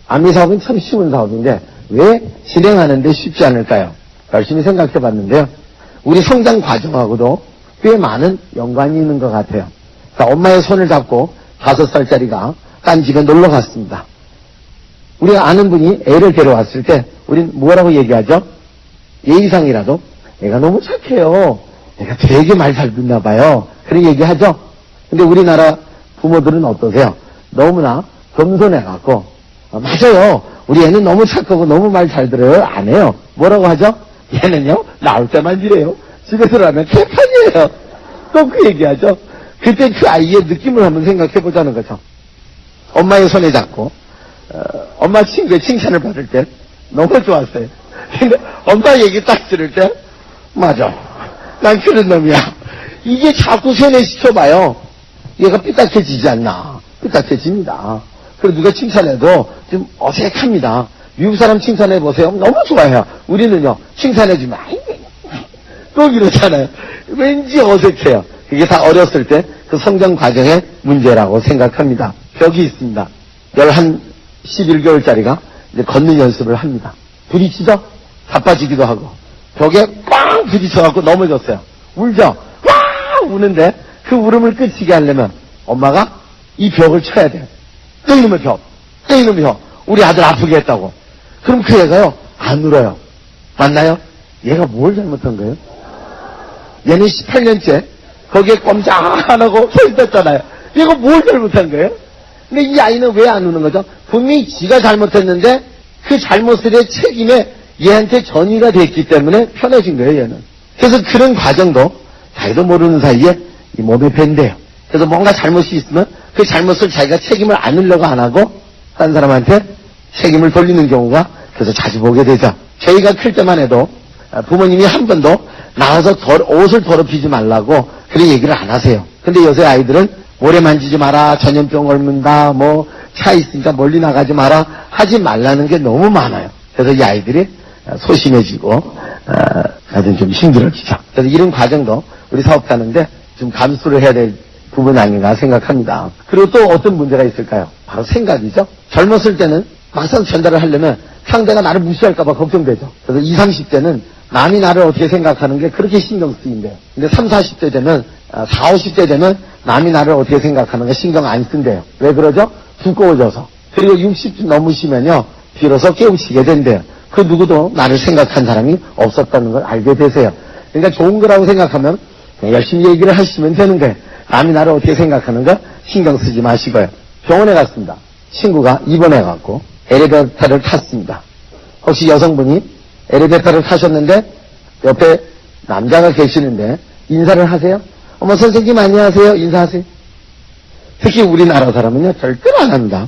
안미 사업은 참 쉬운 사업인데 왜 진행하는데 쉽지 않을까요? 열심히 생각해 봤는데요. 우리 성장 과정하고도 꽤 많은 연관이 있는 것 같아요. 그러니까 엄마의 손을 잡고 5살짜리가 딴 집에 놀러 갔습니다. 우리가 아는 분이 애를 데려왔을 때 우린 뭐라고 얘기하죠? 예의상이라도 애가 너무 착해요. 애가 되게 말 잘 듣나 봐요. 그런 얘기하죠? 근데 우리나라 부모들은 어떠세요? 너무나 겸손해갖고 맞아요. 우리 애는 너무 착하고 너무 말 잘 들어요. 안 해요. 뭐라고 하죠? 얘는요 나올 때만 이래요. 집에 들어가면 개판이에요. 또 그 얘기하죠. 그때 그 아이의 느낌을 한번 생각해 보자는 거죠. 엄마의 손에 잡고 엄마 친구의 칭찬을 받을 때 너무 좋았어요. 근데 엄마 얘기 딱 들을 때 맞아. 난 그런 놈이야. 이게 자꾸 세뇌시켜봐요. 얘가 삐딱해지지 않나. 삐딱해집니다. 그리고 누가 칭찬해도 좀 어색합니다. 미국 사람 칭찬해보세요. 너무 좋아해요. 우리는요, 칭찬해주면, 또 이러잖아요. 왠지 어색해요. 이게 다 어렸을 때 그 성장 과정의 문제라고 생각합니다. 벽이 있습니다. 11개월짜리가 이제 걷는 연습을 합니다. 부딪히죠? 자빠지기도 하고. 벽에 빵 부딪혀갖고 넘어졌어요. 울죠? 와! 우는데 그 울음을 끝이게 하려면 엄마가 이 벽을 쳐야 돼요. 또 이놈의 벽. 또 이놈의 벽. 우리 아들 아프게 했다고. 그럼 그 애가요, 안 울어요. 맞나요? 얘가 뭘 잘못한 거예요? 얘는 18년째 거기에 꼼짝 안 하고 서 있었잖아요. 얘가 뭘 잘못한 거예요? 근데 이 아이는 왜 안 우는 거죠? 분명히 지가 잘못했는데 그 잘못의 책임에 얘한테 전이가 됐기 때문에 편해진 거예요, 얘는. 그래서 그런 과정도 자기도 모르는 사이에 이 몸에 밴대요. 그래서 뭔가 잘못이 있으면 그 잘못을 자기가 책임을 안으려고 안 하고 딴 사람한테 책임을 돌리는 경우가 그래서 자주 보게 되죠. 저희가 클 때만 해도 부모님이 한 번도 나와서 옷을 더럽히지 말라고 그런 얘기를 안 하세요. 근데 요새 아이들은 모래 만지지 마라, 전염병 옮는다, 뭐 차 있으니까 멀리 나가지 마라 하지 말라는 게 너무 많아요. 그래서 이 아이들이 소심해지고 아주 좀 힘들어지죠. 그래서 이런 과정도 우리 사업하는데 좀 감수를 해야 될 부분 아닌가 생각합니다. 그리고 또 어떤 문제가 있을까요? 바로 생각이죠. 젊었을 때는 막상 전달을 하려면 상대가 나를 무시할까 봐 걱정되죠. 그래서 20, 30대는 남이 나를 어떻게 생각하는 게 그렇게 신경 쓰인대요. 근데 30, 40대 되면 40, 50대 되면 남이 나를 어떻게 생각하는 게 신경 안 쓴대요. 왜 그러죠? 두꺼워져서. 그리고 60 넘으시면요 비로소 깨우치게 된대요. 그 누구도 나를 생각한 사람이 없었다는 걸 알게 되세요. 그러니까 좋은 거라고 생각하면 열심히 얘기를 하시면 되는 거예요. 남이 나를 어떻게 생각하는 거 신경 쓰지 마시고요. 병원에 갔습니다. 친구가 입원해갖고 엘리베이터를 탔습니다. 혹시 여성분이 엘리베이터를 타셨는데 옆에 남자가 계시는데 인사를 하세요? 어머 선생님 안녕하세요. 인사하세요. 특히 우리나라 사람은요 절대로 안 합니다.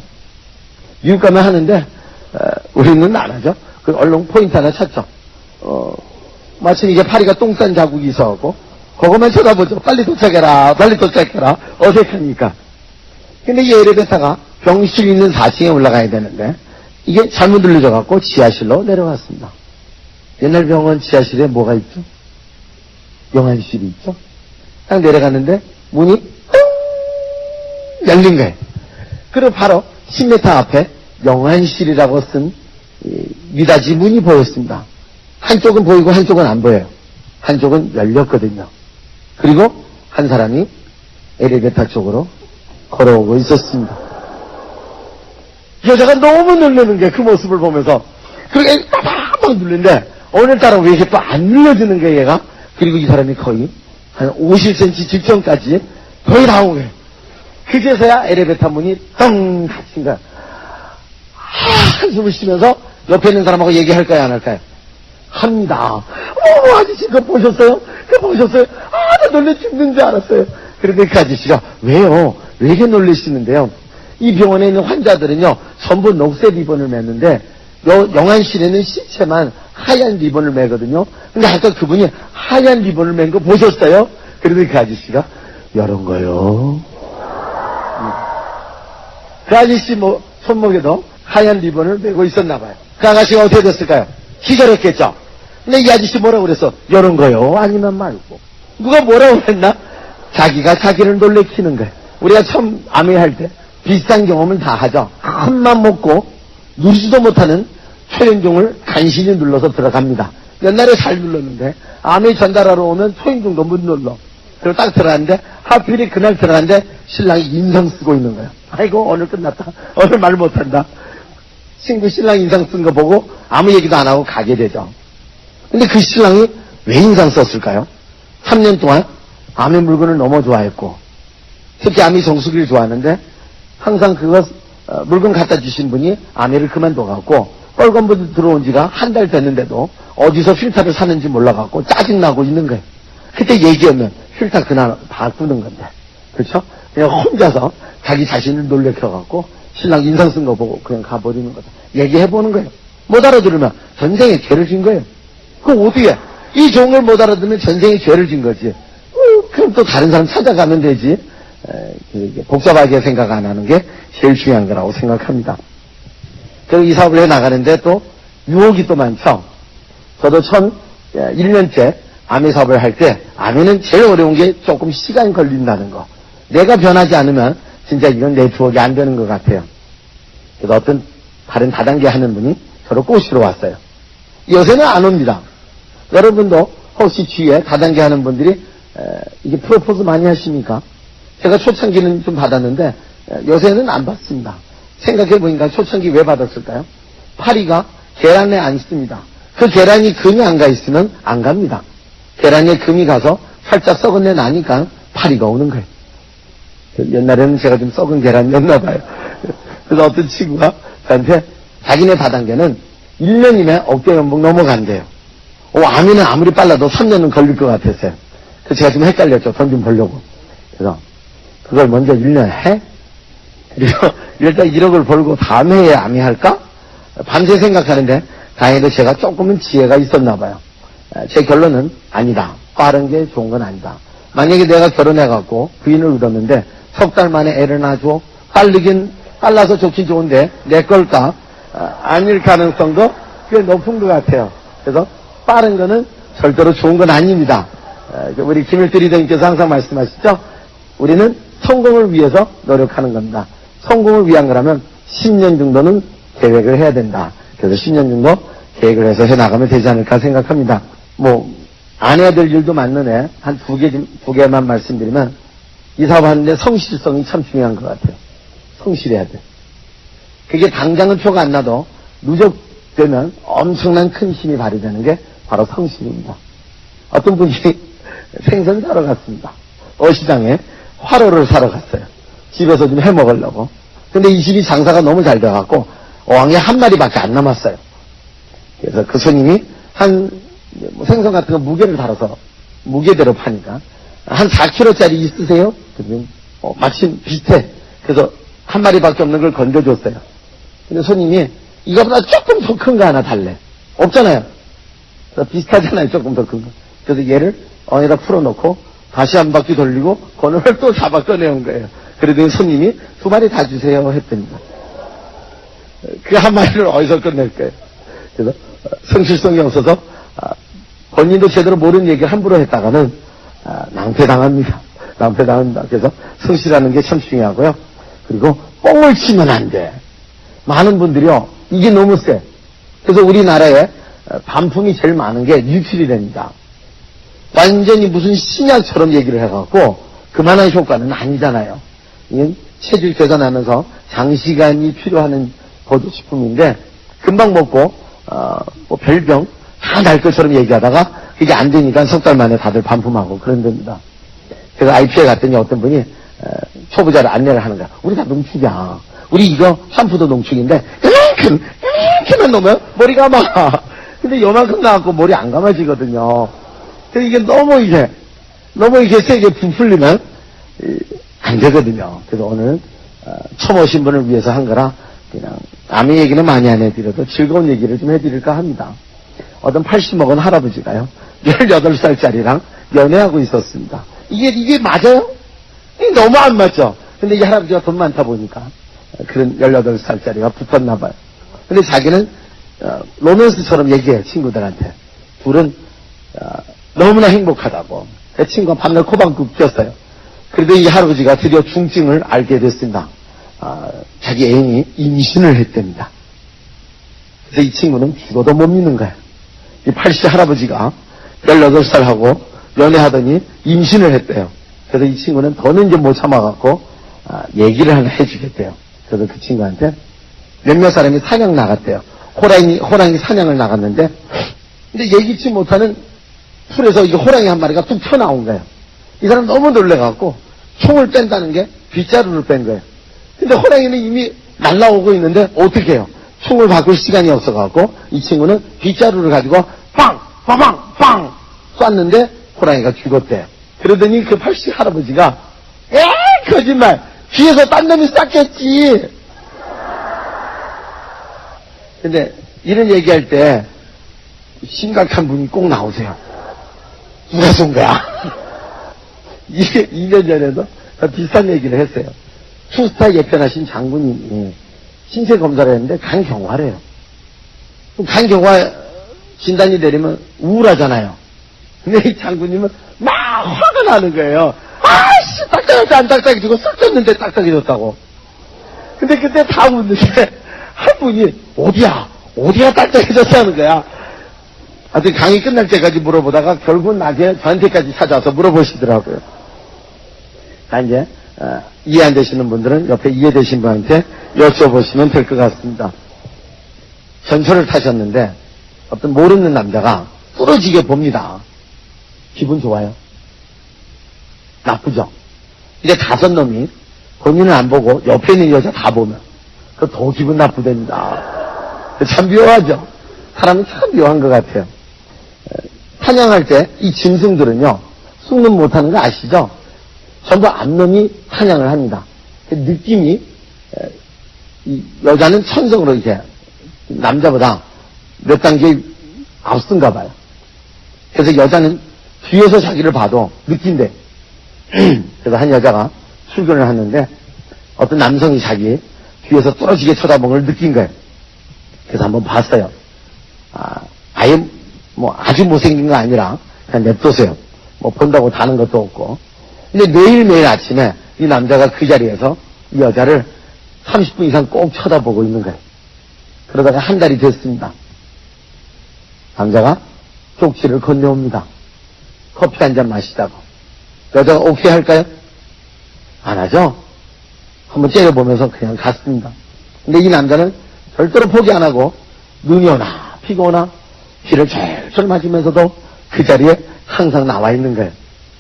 미국 가면 하는데 우리는 안 하죠. 그 얼른 포인트 하나 찾죠. 마침 이게 파리가 똥 싼 자국이 있어갖고 그것만 쳐다보죠. 빨리 도착해라. 빨리 도착해라. 어색하니까. 근데 이 엘리베이터가 병실 있는 4층에 올라가야 되는데 이게 잘못 눌러져갖고 지하실로 내려왔습니다. 옛날 병원 지하실에 뭐가 있죠? 영안실이 있죠? 딱 내려갔는데 문이 뚱 열린 거예요. 그리고 바로 10m 앞에 영안실이라고 쓴 미닫이 문이 보였습니다. 한쪽은 보이고 한쪽은 안 보여요. 한쪽은 열렸거든요. 그리고 한 사람이 엘리베이터 쪽으로 걸어오고 있었습니다. 여자가 너무 놀라는 게 그 모습을 보면서 그렇게 빠바박 눌는데 오늘따라 왜 이렇게 또 안 눌러지는 거예요, 얘가? 그리고 이 사람이 거의 한 50cm 직전까지 거의 나온 거예요. 그제서야 엘리베이터 문이 덩 닫힌 거야. 한숨을 쉬면서 옆에 있는 사람하고 얘기할 까요, 안 할까요? 합니다. 아저씨 그거 보셨어요? 그거 보셨어요? 나 놀래 죽는 줄 알았어요. 그런데 그 아저씨가 왜요? 왜 이렇게 놀라시는데요? 이 병원에 있는 환자들은요 전부 녹색 리본을 맸는데 영안실에는 시체만 하얀 리본을 매거든요. 근데 아까 그분이 하얀 리본을 맨 거 보셨어요? 그래도 그 아저씨가 이런 거요. 그 아저씨 손목에도 하얀 리본을 메고 있었나 봐요. 그 아가씨가 어떻게 됐을까요? 기절했겠죠. 근데 이 아저씨 뭐라고 그랬어? 이런 거요? 아니면 말고. 누가 뭐라고 했나? 자기가 자기를 놀래키는 거예요. 우리가 처음 암회할 때 비슷한 경험을 다 하죠. 큰맘 먹고 누르지도 못하는 초인종을 간신히 눌러서 들어갑니다. 옛날에 잘 눌렀는데 암회 전달하러 오면 초인종도 못 눌러. 그리고 딱 들어갔는데 하필이 그날 들어갔는데 신랑이 인상 쓰고 있는 거예요. 아이고 오늘 끝났다. 오늘 말 못한다. 친구 신랑 인상 쓴 거 보고 아무 얘기도 안 하고 가게 되죠. 근데 그 신랑이 왜 인상 썼을까요? 3년 동안 암의 물건을 너무 좋아했고 특히 암이 정수기를 좋아하는데 항상 그거 물건 갖다 주신 분이 아내를 그만둬갖고 뻘건부도 들어온 지가 한 달 됐는데도 어디서 필터를 사는지 몰라갖고 짜증나고 있는 거예요. 그때 얘기하면 필터 그날 바꾸는 건데 그렇죠? 그냥 혼자서 자기 자신을 놀래켜갖고 신랑 인상 쓴 거 보고 그냥 가버리는 거다. 얘기해보는 거예요. 못 알아들으면 전생에 죄를 진 거예요. 그럼 어떻게 이 좋은 걸 못 알아들으면 전생에 죄를 진 거지. 그럼 또 다른 사람 찾아가면 되지. 복잡하게 생각 안 하는 게 제일 중요한 거라고 생각합니다. 그리고 이 사업을 해 나가는데 또 유혹이 또 많죠. 저도 1년째 암의 사업을 할 때 암에는 제일 어려운 게 조금 시간이 걸린다는 거. 내가 변하지 않으면 진짜 이건 네트워크가 안 되는 것 같아요. 그래서 어떤 다른 다단계 하는 분이 저를 꼬시러 왔어요. 요새는 안 옵니다. 여러분도 혹시 주위에 다단계 하는 분들이 이게 프로포즈 많이 하십니까? 제가 초창기는 좀 받았는데 요새는 안 받습니다. 생각해보니까 초창기 왜 받았을까요? 파리가 계란에 안 있습니다. 그 계란이 금이 안 가 있으면 안 갑니다. 계란에 금이 가서 살짝 썩은 내 나니까 파리가 오는 거예요. 옛날에는 제가 좀 썩은 계란이었나 봐요. 그래서 어떤 친구가 저한테 자기네 다단계는 1년이면 억대 연봉 넘어간대요. 암에는 아무리 빨라도 3년은 걸릴 것 같았어요. 그래서 제가 좀 헷갈렸죠. 돈 좀 벌려고. 그래서 그걸 먼저 1년 해? 그리고 일단 1억을 벌고 다음 해에 암이 할까? 밤새 생각하는데 다행히도 제가 조금은 지혜가 있었나 봐요. 제 결론은 아니다. 빠른 게 좋은 건 아니다. 만약에 내가 결혼해갖고 부인을 잃었는데 석 달 만에 애를 낳아줘. 빨라서 좋긴 좋은데 내 걸까? 아닐 가능성도 꽤 높은 것 같아요. 그래서 빠른 거는 절대로 좋은 건 아닙니다. 우리 김일태 리더님께서 항상 말씀하시죠. 우리는 성공을 위해서 노력하는 겁니다. 성공을 위한 거라면 10년 정도는 계획을 해야 된다. 그래서 10년 정도 계획을 해서 해나가면 되지 않을까 생각합니다. 안 해야 될 일도 많는데 한 두 개만 말씀드리면 이 사업 하는데 성실성이 참 중요한 것 같아요. 성실해야 돼. 그게 당장은 표가 안 나도 누적되면 엄청난 큰 힘이 발휘되는 게 바로 성실입니다. 어떤 분이 생선 사러 갔습니다. 어시장에 화로를 사러 갔어요. 집에서 좀 해먹으려고. 근데 이 집이 장사가 너무 잘 돼갖고 어항에 한 마리밖에 안 남았어요. 그래서 그 손님이 생선 같은 거 무게를 달아서 무게대로 파니까 한 4kg짜리 있으세요? 그러면 마침 비슷해. 그래서 한 마리밖에 없는 걸 건져줬어요. 근데 손님이 이거보다 조금 더 큰 거 하나 달래. 없잖아요. 그래서 비슷하잖아요. 조금 더 큰 거. 그래서 얘를 어항에다 풀어놓고 다시 한 바퀴 돌리고 그놈을 또 잡아 꺼내온 거예요. 그러더니 손님이 2마리 다 주세요 했더니 그 한 마리를 어디서 끝낼 거예요. 그래서 성실성이 없어서 본인도 제대로 모르는 얘기를 함부로 했다가는 낭패당합니다. 낭패당합니다. 그래서 성실하는 게 참 중요하고요. 그리고 뻥을 치면 안 돼. 많은 분들이요. 이게 너무 세. 그래서 우리나라에 반품이 제일 많은 게 뉴트리랜입니다. 완전히 무슨 신약처럼 얘기를 해갖고 그만한 효과는 아니잖아요. 이건 체질 개선하면서 장시간이 필요한 보조식품인데 금방 먹고 별병 다 날 것처럼 얘기하다가 그게 안 되니까 석 달 만에 다들 반품하고 그런 겁니다. 그래서 IP에 갔더니 어떤 분이 초보자를 안내를 하는 거야. 우리 다 농축이야. 우리 이거 샴푸도 농축인데 이만큼만 넣으면 머리가 감아. 근데 요만큼 나왔고 머리 안 감아지거든요. 그래서 이게 너무 이게 세게 부풀리면 안 되거든요. 그래서 오늘 처음 오신 분을 위해서 한 거라 그냥 암의 얘기는 많이 안 해드려도 즐거운 얘기를 좀 해드릴까 합니다. 어떤 80 먹은 할아버지가요, 18살짜리랑 연애하고 있었습니다. 이게 맞아요? 이게 너무 안 맞죠? 근데 이 할아버지가 돈 많다 보니까 그런 18살짜리가 붙었나 봐요. 근데 자기는 로맨스처럼 얘기해요, 친구들한테. 둘은 너무나 행복하다고. 그 친구가 밤낮 코방구 꼈어요. 그래도 이 할아버지가 드디어 중증을 알게 됐습니다. 자기 애인이 임신을 했답니다. 그래서 이 친구는 죽어도 못 믿는 거예요. 이 80 할아버지가 18살하고 연애하더니 임신을 했대요. 그래서 이 친구는 더는 이제 못 참아갖고 얘기를 하나 해주겠대요. 그래서 그 친구한테 몇몇 사람이 사냥 나갔대요. 호랑이 사냥을 나갔는데, 근데 예기치 못하는 풀에서 이 호랑이 한 마리가 툭 튀어나온 거예요. 이 사람 너무 놀래갖고 총을 뺀다는 게 빗자루를 뺀 거예요. 근데 호랑이는 이미 날라오고 있는데 어떻게 해요? 총을 바꿀 시간이 없어갖고 이 친구는 빗자루를 가지고 빵! 빵! 빵! 쐈는데 호랑이가 죽었대요. 그러더니 그 80 할아버지가 거짓말! 뒤에서 딴 놈이 쐈겠지! 근데 이런 얘기할 때 심각한 분이 꼭 나오세요. 누가 쏜 거야? 이게 2년 전에도 비슷한 얘기를 했어요. 투스타 예편하신 장군님이 신체 검사를 했는데 간경화래요. 간경화 진단이 내리면 우울하잖아요. 근데 이 장군님은 막 화가 나는 거예요. 아씨, 딱딱해지 안 딱딱해지고 썩 졌는데 딱딱해졌다고. 근데 그때 다 묻는데 한 분이 어디야 딱딱해졌다는 거야. 하여튼 강의 끝날 때까지 물어보다가 결국은 나중에 저한테까지 찾아와서 물어보시더라고요. 자, 이제 이해 안 되시는 분들은 옆에 이해되신 분한테 여쭤보시면 될 것 같습니다. 전철을 타셨는데 어떤 모르는 남자가 뚫어지게 봅니다. 기분 좋아요? 나쁘죠? 이제 5놈이 본인은 안 보고 옆에 있는 여자 다 보면 그 더 기분 나쁘답니다. 참 묘하죠? 사람이 참 묘한 것 같아요. 찬양할 때 이 짐승들은요, 쑥는 못하는 거 아시죠? 전부 앞놈이 찬양을 합니다. 그 느낌이, 이 여자는 천성으로 이렇게 남자보다 몇 단계 앞선가 봐요. 그래서 여자는 뒤에서 자기를 봐도 느낀대. 그래서 한 여자가 출근을 하는데 어떤 남성이 자기 뒤에서 뚫어지게 쳐다본 걸 느낀 거예요. 그래서 한번 봤어요. 아예 아주 못생긴 거 아니라 그냥 냅두세요. 본다고 다는 것도 없고. 근데 매일매일 아침에 이 남자가 그 자리에서 이 여자를 30분 이상 꼭 쳐다보고 있는 거예요. 그러다가 한 달이 됐습니다. 남자가 쪽지를 건네옵니다. 커피 한 잔 마시자고. 여자가 오케이 할까요? 안 하죠? 한번 째려보면서 그냥 갔습니다. 근데 이 남자는 절대로 포기 안 하고 눈이 오나 비가 오나 비를 철철 맞으면서도 그 자리에 항상 나와 있는 거예요.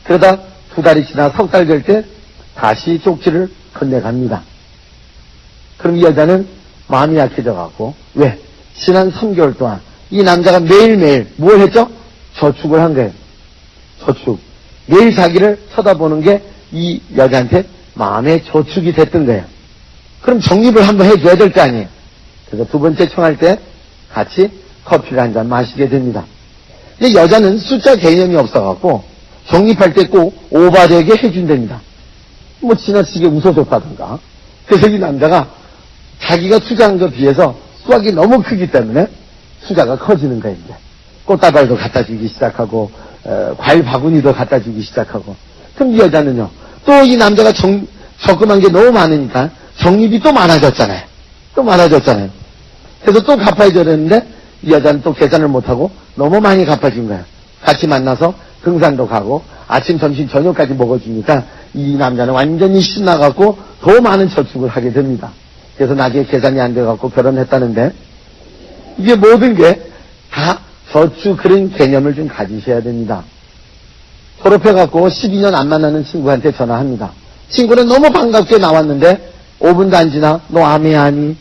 그러다 2달이 지나 석 달 될 때 다시 쪽지를 건네갑니다. 그럼 이 여자는 마음이 약해져갖고, 왜? 지난 3개월 동안 이 남자가 매일매일 뭘 했죠? 저축을 한 거예요. 저축. 매일 자기를 쳐다보는 게 이 여자한테 마음의 저축이 됐던 거예요. 그럼 적립을 한번 해줘야 될 거 아니에요. 그래서 2번째 청할 때 같이 커피를 한 잔 마시게 됩니다. 근데 여자는 숫자 개념이 없어갖고 적립할 때 꼭 오바되게 해준답니다. 지나치게 웃어줬다든가. 그래서 이 남자가 자기가 투자한 것에 비해서 수확이 너무 크기 때문에 투자가 커지는 거예요. 이제 꽃다발도 갖다 주기 시작하고 과일 바구니도 갖다 주기 시작하고. 그럼 이 여자는요, 또 이 남자가 적금한 게 너무 많으니까 적립이 또 많아졌잖아요. 그래서 또 갚아줘야 되는데 이 여자는 또 계산을 못하고 너무 많이 갚아준 거예요. 같이 만나서 등산도 가고 아침, 점심, 저녁까지 먹어주니까 이 남자는 완전히 신나갖고 더 많은 저축을 하게 됩니다. 그래서 나중에 계산이 안 돼갖고 결혼했다는데, 이게 모든 게 다 저축 그런 개념을 좀 가지셔야 됩니다. 졸업해갖고 12년 안 만나는 친구한테 전화합니다. 친구는 너무 반갑게 나왔는데 5분도 안 지나 너 아메하니?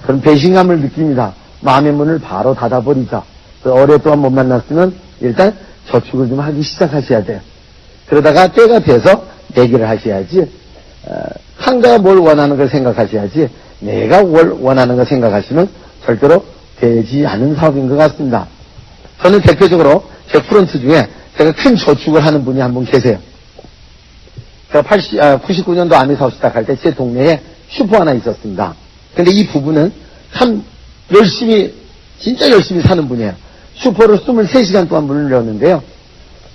그런 배신감을 느낍니다. 마음의 문을 바로 닫아버리죠. 오랫동안 못 만났으면 일단 저축을 좀 하기 시작하셔야 돼요. 그러다가 때가 돼서 얘기를 하셔야지, 상대가 뭘 원하는 걸 생각하셔야지 내가 뭘 원하는 걸 생각하시면 절대로 되지 않은 사업인 것 같습니다. 저는 대표적으로 제 프런트 중에 제가 큰 저축을 하는 분이 한 분 계세요. 제가 99년도 아미 사업 시작할 때 제 동네에 슈퍼 하나 있었습니다. 근데 이 부부는 참 열심히, 진짜 열심히 사는 분이에요. 슈퍼를 23시간 동안 문을 열었는데요.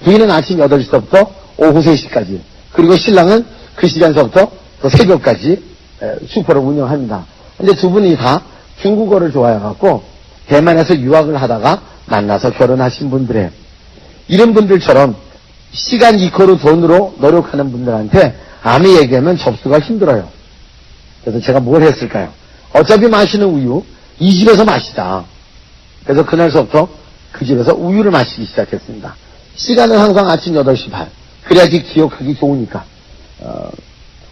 부인은 아침 8시부터 오후 3시까지, 그리고 신랑은 그 시간서부터 또 새벽까지 슈퍼를 운영합니다. 근데 두 분이 다 중국어를 좋아해갖고 대만에서 유학을 하다가 만나서 결혼하신 분들이에요. 이런 분들처럼 시간 이코로 돈으로 노력하는 분들한테 아미 얘기하면 접수가 힘들어요. 그래서 제가 뭘 했을까요? 어차피 마시는 우유 이 집에서 마시자. 그래서 그날서부터 그 집에서 우유를 마시기 시작했습니다. 시간은 항상 아침 8시 반. 그래야지 기억하기 좋으니까.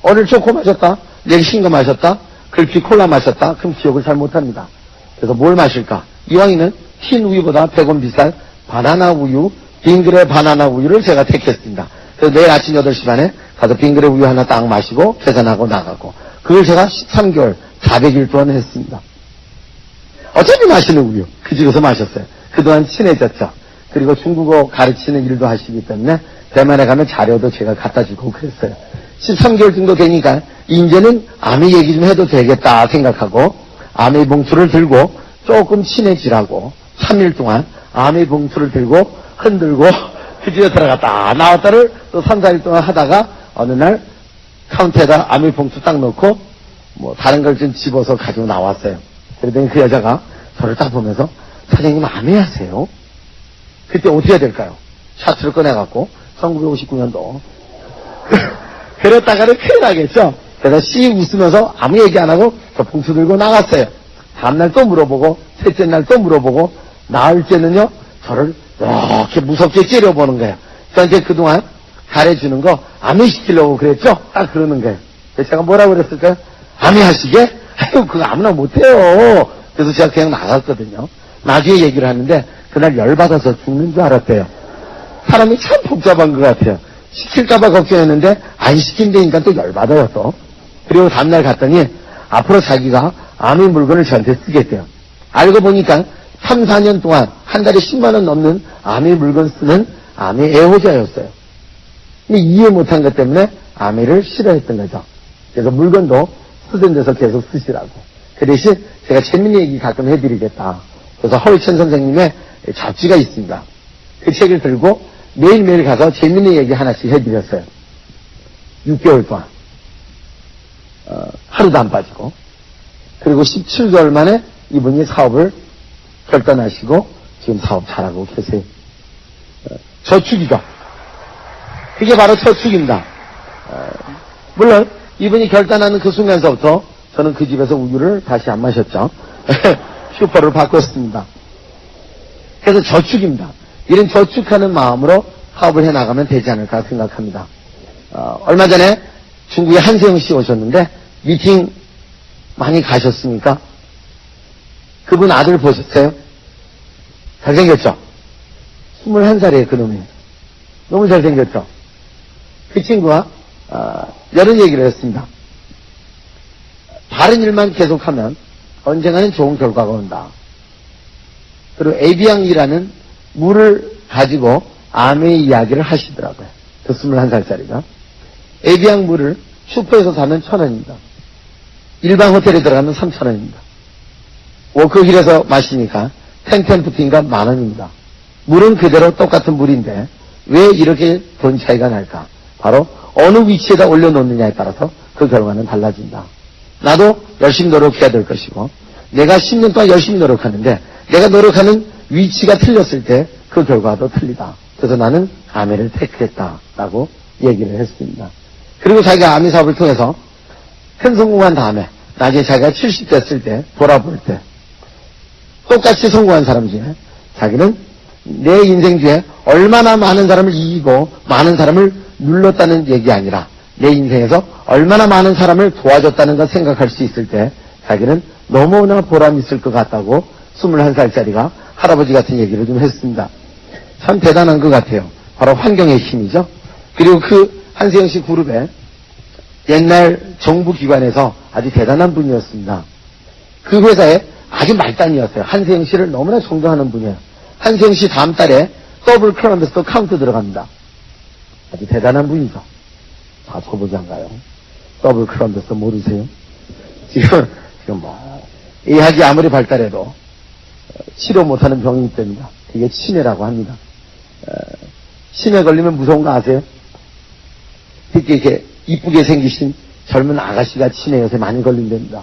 오늘 초코 마셨다, 내일 흰거 마셨다, 글피 콜라 마셨다, 그럼 기억을 잘 못합니다. 그래서 뭘 마실까? 이왕이면 흰 우유보다 100원 비싼 바나나 우유, 빙그레 바나나 우유를 제가 택했습니다. 그래서 내일 아침 8시 반에 가서 빙그레 우유 하나 딱 마시고 계산하고 나가고, 그걸 제가 13개월 400일 동안 했습니다. 어차피 마시는 우유 그 집에서 마셨어요. 그동안 친해졌죠. 그리고 중국어 가르치는 일도 하시기 때문에 대만에 가면 자료도 제가 갖다 주고 그랬어요. 13개월 정도 되니까 이제는 아미 얘기 좀 해도 되겠다 생각하고 아미 봉투를 들고 조금 친해지라고 3일 동안 아미 봉투를 들고 흔들고 그 집에 들어갔다 나왔다를 또 3, 4일 동안 하다가 어느 날 카운터에다 아미 봉투 딱 넣고 뭐 다른 걸 좀 집어서 가지고 나왔어요. 그러더니 그 여자가 저를 딱 보면서 사장님 아미 하세요? 그때 어떻게 해야 될까요? 샤트를 꺼내갖고 1959년도 그랬다가는 큰일 나겠죠. 그래서 씩 웃으면서 아무 얘기 안 하고 저 봉투 들고 나갔어요. 다음날 또 물어보고 셋째 날 또 물어보고 나을 때는요 저를 이렇게 무섭게 째려보는 거예요. 저한테 그동안 잘해주는 거 아미 시키려고 그랬죠? 딱 그러는 거예요. 그래서 제가 뭐라고 그랬을까요? 아미 하시게? 아유 그거 아무나 못해요. 그래서 제가 그냥 나갔거든요. 나중에 얘기를 하는데 그날 열받아서 죽는 줄 알았대요. 사람이 참 복잡한 것 같아요. 시킬까봐 걱정했는데 안 시킨다니까 또 열받아요 또. 그리고 다음날 갔더니 앞으로 자기가 아미 물건을 저한테 쓰겠대요. 알고 보니까 3, 4년 동안 한 달에 10만 원 넘는 아미 물건 쓰는 아미 애호자였어요. 근데 이해 못한 것 때문에 아미를 싫어했던 거죠. 그래서 물건도 쓰던 데서 계속 쓰시라고. 그 대신 제가 재밌는 얘기 가끔 해드리겠다. 그래서 허위천 선생님의 잡지가 있습니다. 그 책을 들고 매일매일 가서 재밌는 얘기 하나씩 해드렸어요. 6개월 동안. 하루도 안 빠지고. 그리고 17개월 만에 이분이 사업을 결단하시고 지금 사업 잘하고 계세요. 저축이죠. 그게 바로 저축입니다. 물론 이분이 결단하는 그 순간서부터 저는 그 집에서 우유를 다시 안 마셨죠. 슈퍼를 바꿨습니다. 그래서 저축입니다. 이런 저축하는 마음으로 사업을 해나가면 되지 않을까 생각합니다. 얼마 전에 중국에 한세영 씨 오셨는데 미팅 많이 가셨습니까? 그분 아들 보셨어요? 잘생겼죠? 21살이에요 그놈이. 너무 잘생겼죠? 그 친구가 이런 얘기를 했습니다. 다른 일만 계속하면 언젠가는 좋은 결과가 온다. 그리고 에비앙이라는 물을 가지고 암의 이야기를 하시더라고요. 그 21살짜리가. 에비앙 물을 슈퍼에서 사면 1,000원입니다. 일반 호텔에 들어가면 3,000원입니다. 워크힐에서 마시니까 텐텐푸틴가 10,000원입니다. 물은 그대로 똑같은 물인데 왜 이렇게 돈 차이가 날까? 바로 어느 위치에다 올려놓느냐에 따라서 그 결과는 달라진다. 나도 열심히 노력해야 될 것이고 내가 10년 동안 열심히 노력하는데 내가 노력하는 위치가 틀렸을 때 그 결과도 틀리다. 그래서 나는 아미를 택했다라고 얘기를 했습니다. 그리고 자기가 아미 사업을 통해서 큰 성공한 다음에 나중에 자기가 70 됐을 때 돌아볼 때 똑같이 성공한 사람 중에 자기는 내 인생 중에 얼마나 많은 사람을 이기고 많은 사람을 눌렀다는 얘기 아니라 내 인생에서 얼마나 많은 사람을 도와줬다는 걸 생각할 수 있을 때 자기는 너무나 보람 있을 것 같다고 21살짜리가 할아버지 같은 얘기를 좀 했습니다. 참 대단한 것 같아요. 바로 환경의 힘이죠. 그리고 그 한세영 씨 그룹에 옛날 정부기관에서 아주 대단한 분이었습니다. 그 회사에 아주 말단이었어요. 한세영 씨를 너무나 존경하는 분이에요. 한세영 씨 다음 달에 더블 크라운 베스트 카운트 들어갑니다. 아주 대단한 분이죠. 다 초보자인가요? 더블 크라운 베스트 모르세요? 지금 의학이 아무리 발달해도 치료 못하는 병이 있답니다. 그게 치매라고 합니다. 치매 걸리면 무서운 거 아세요? 특히 이렇게 이쁘게 생기신 젊은 아가씨가 치매 요새 많이 걸린답니다.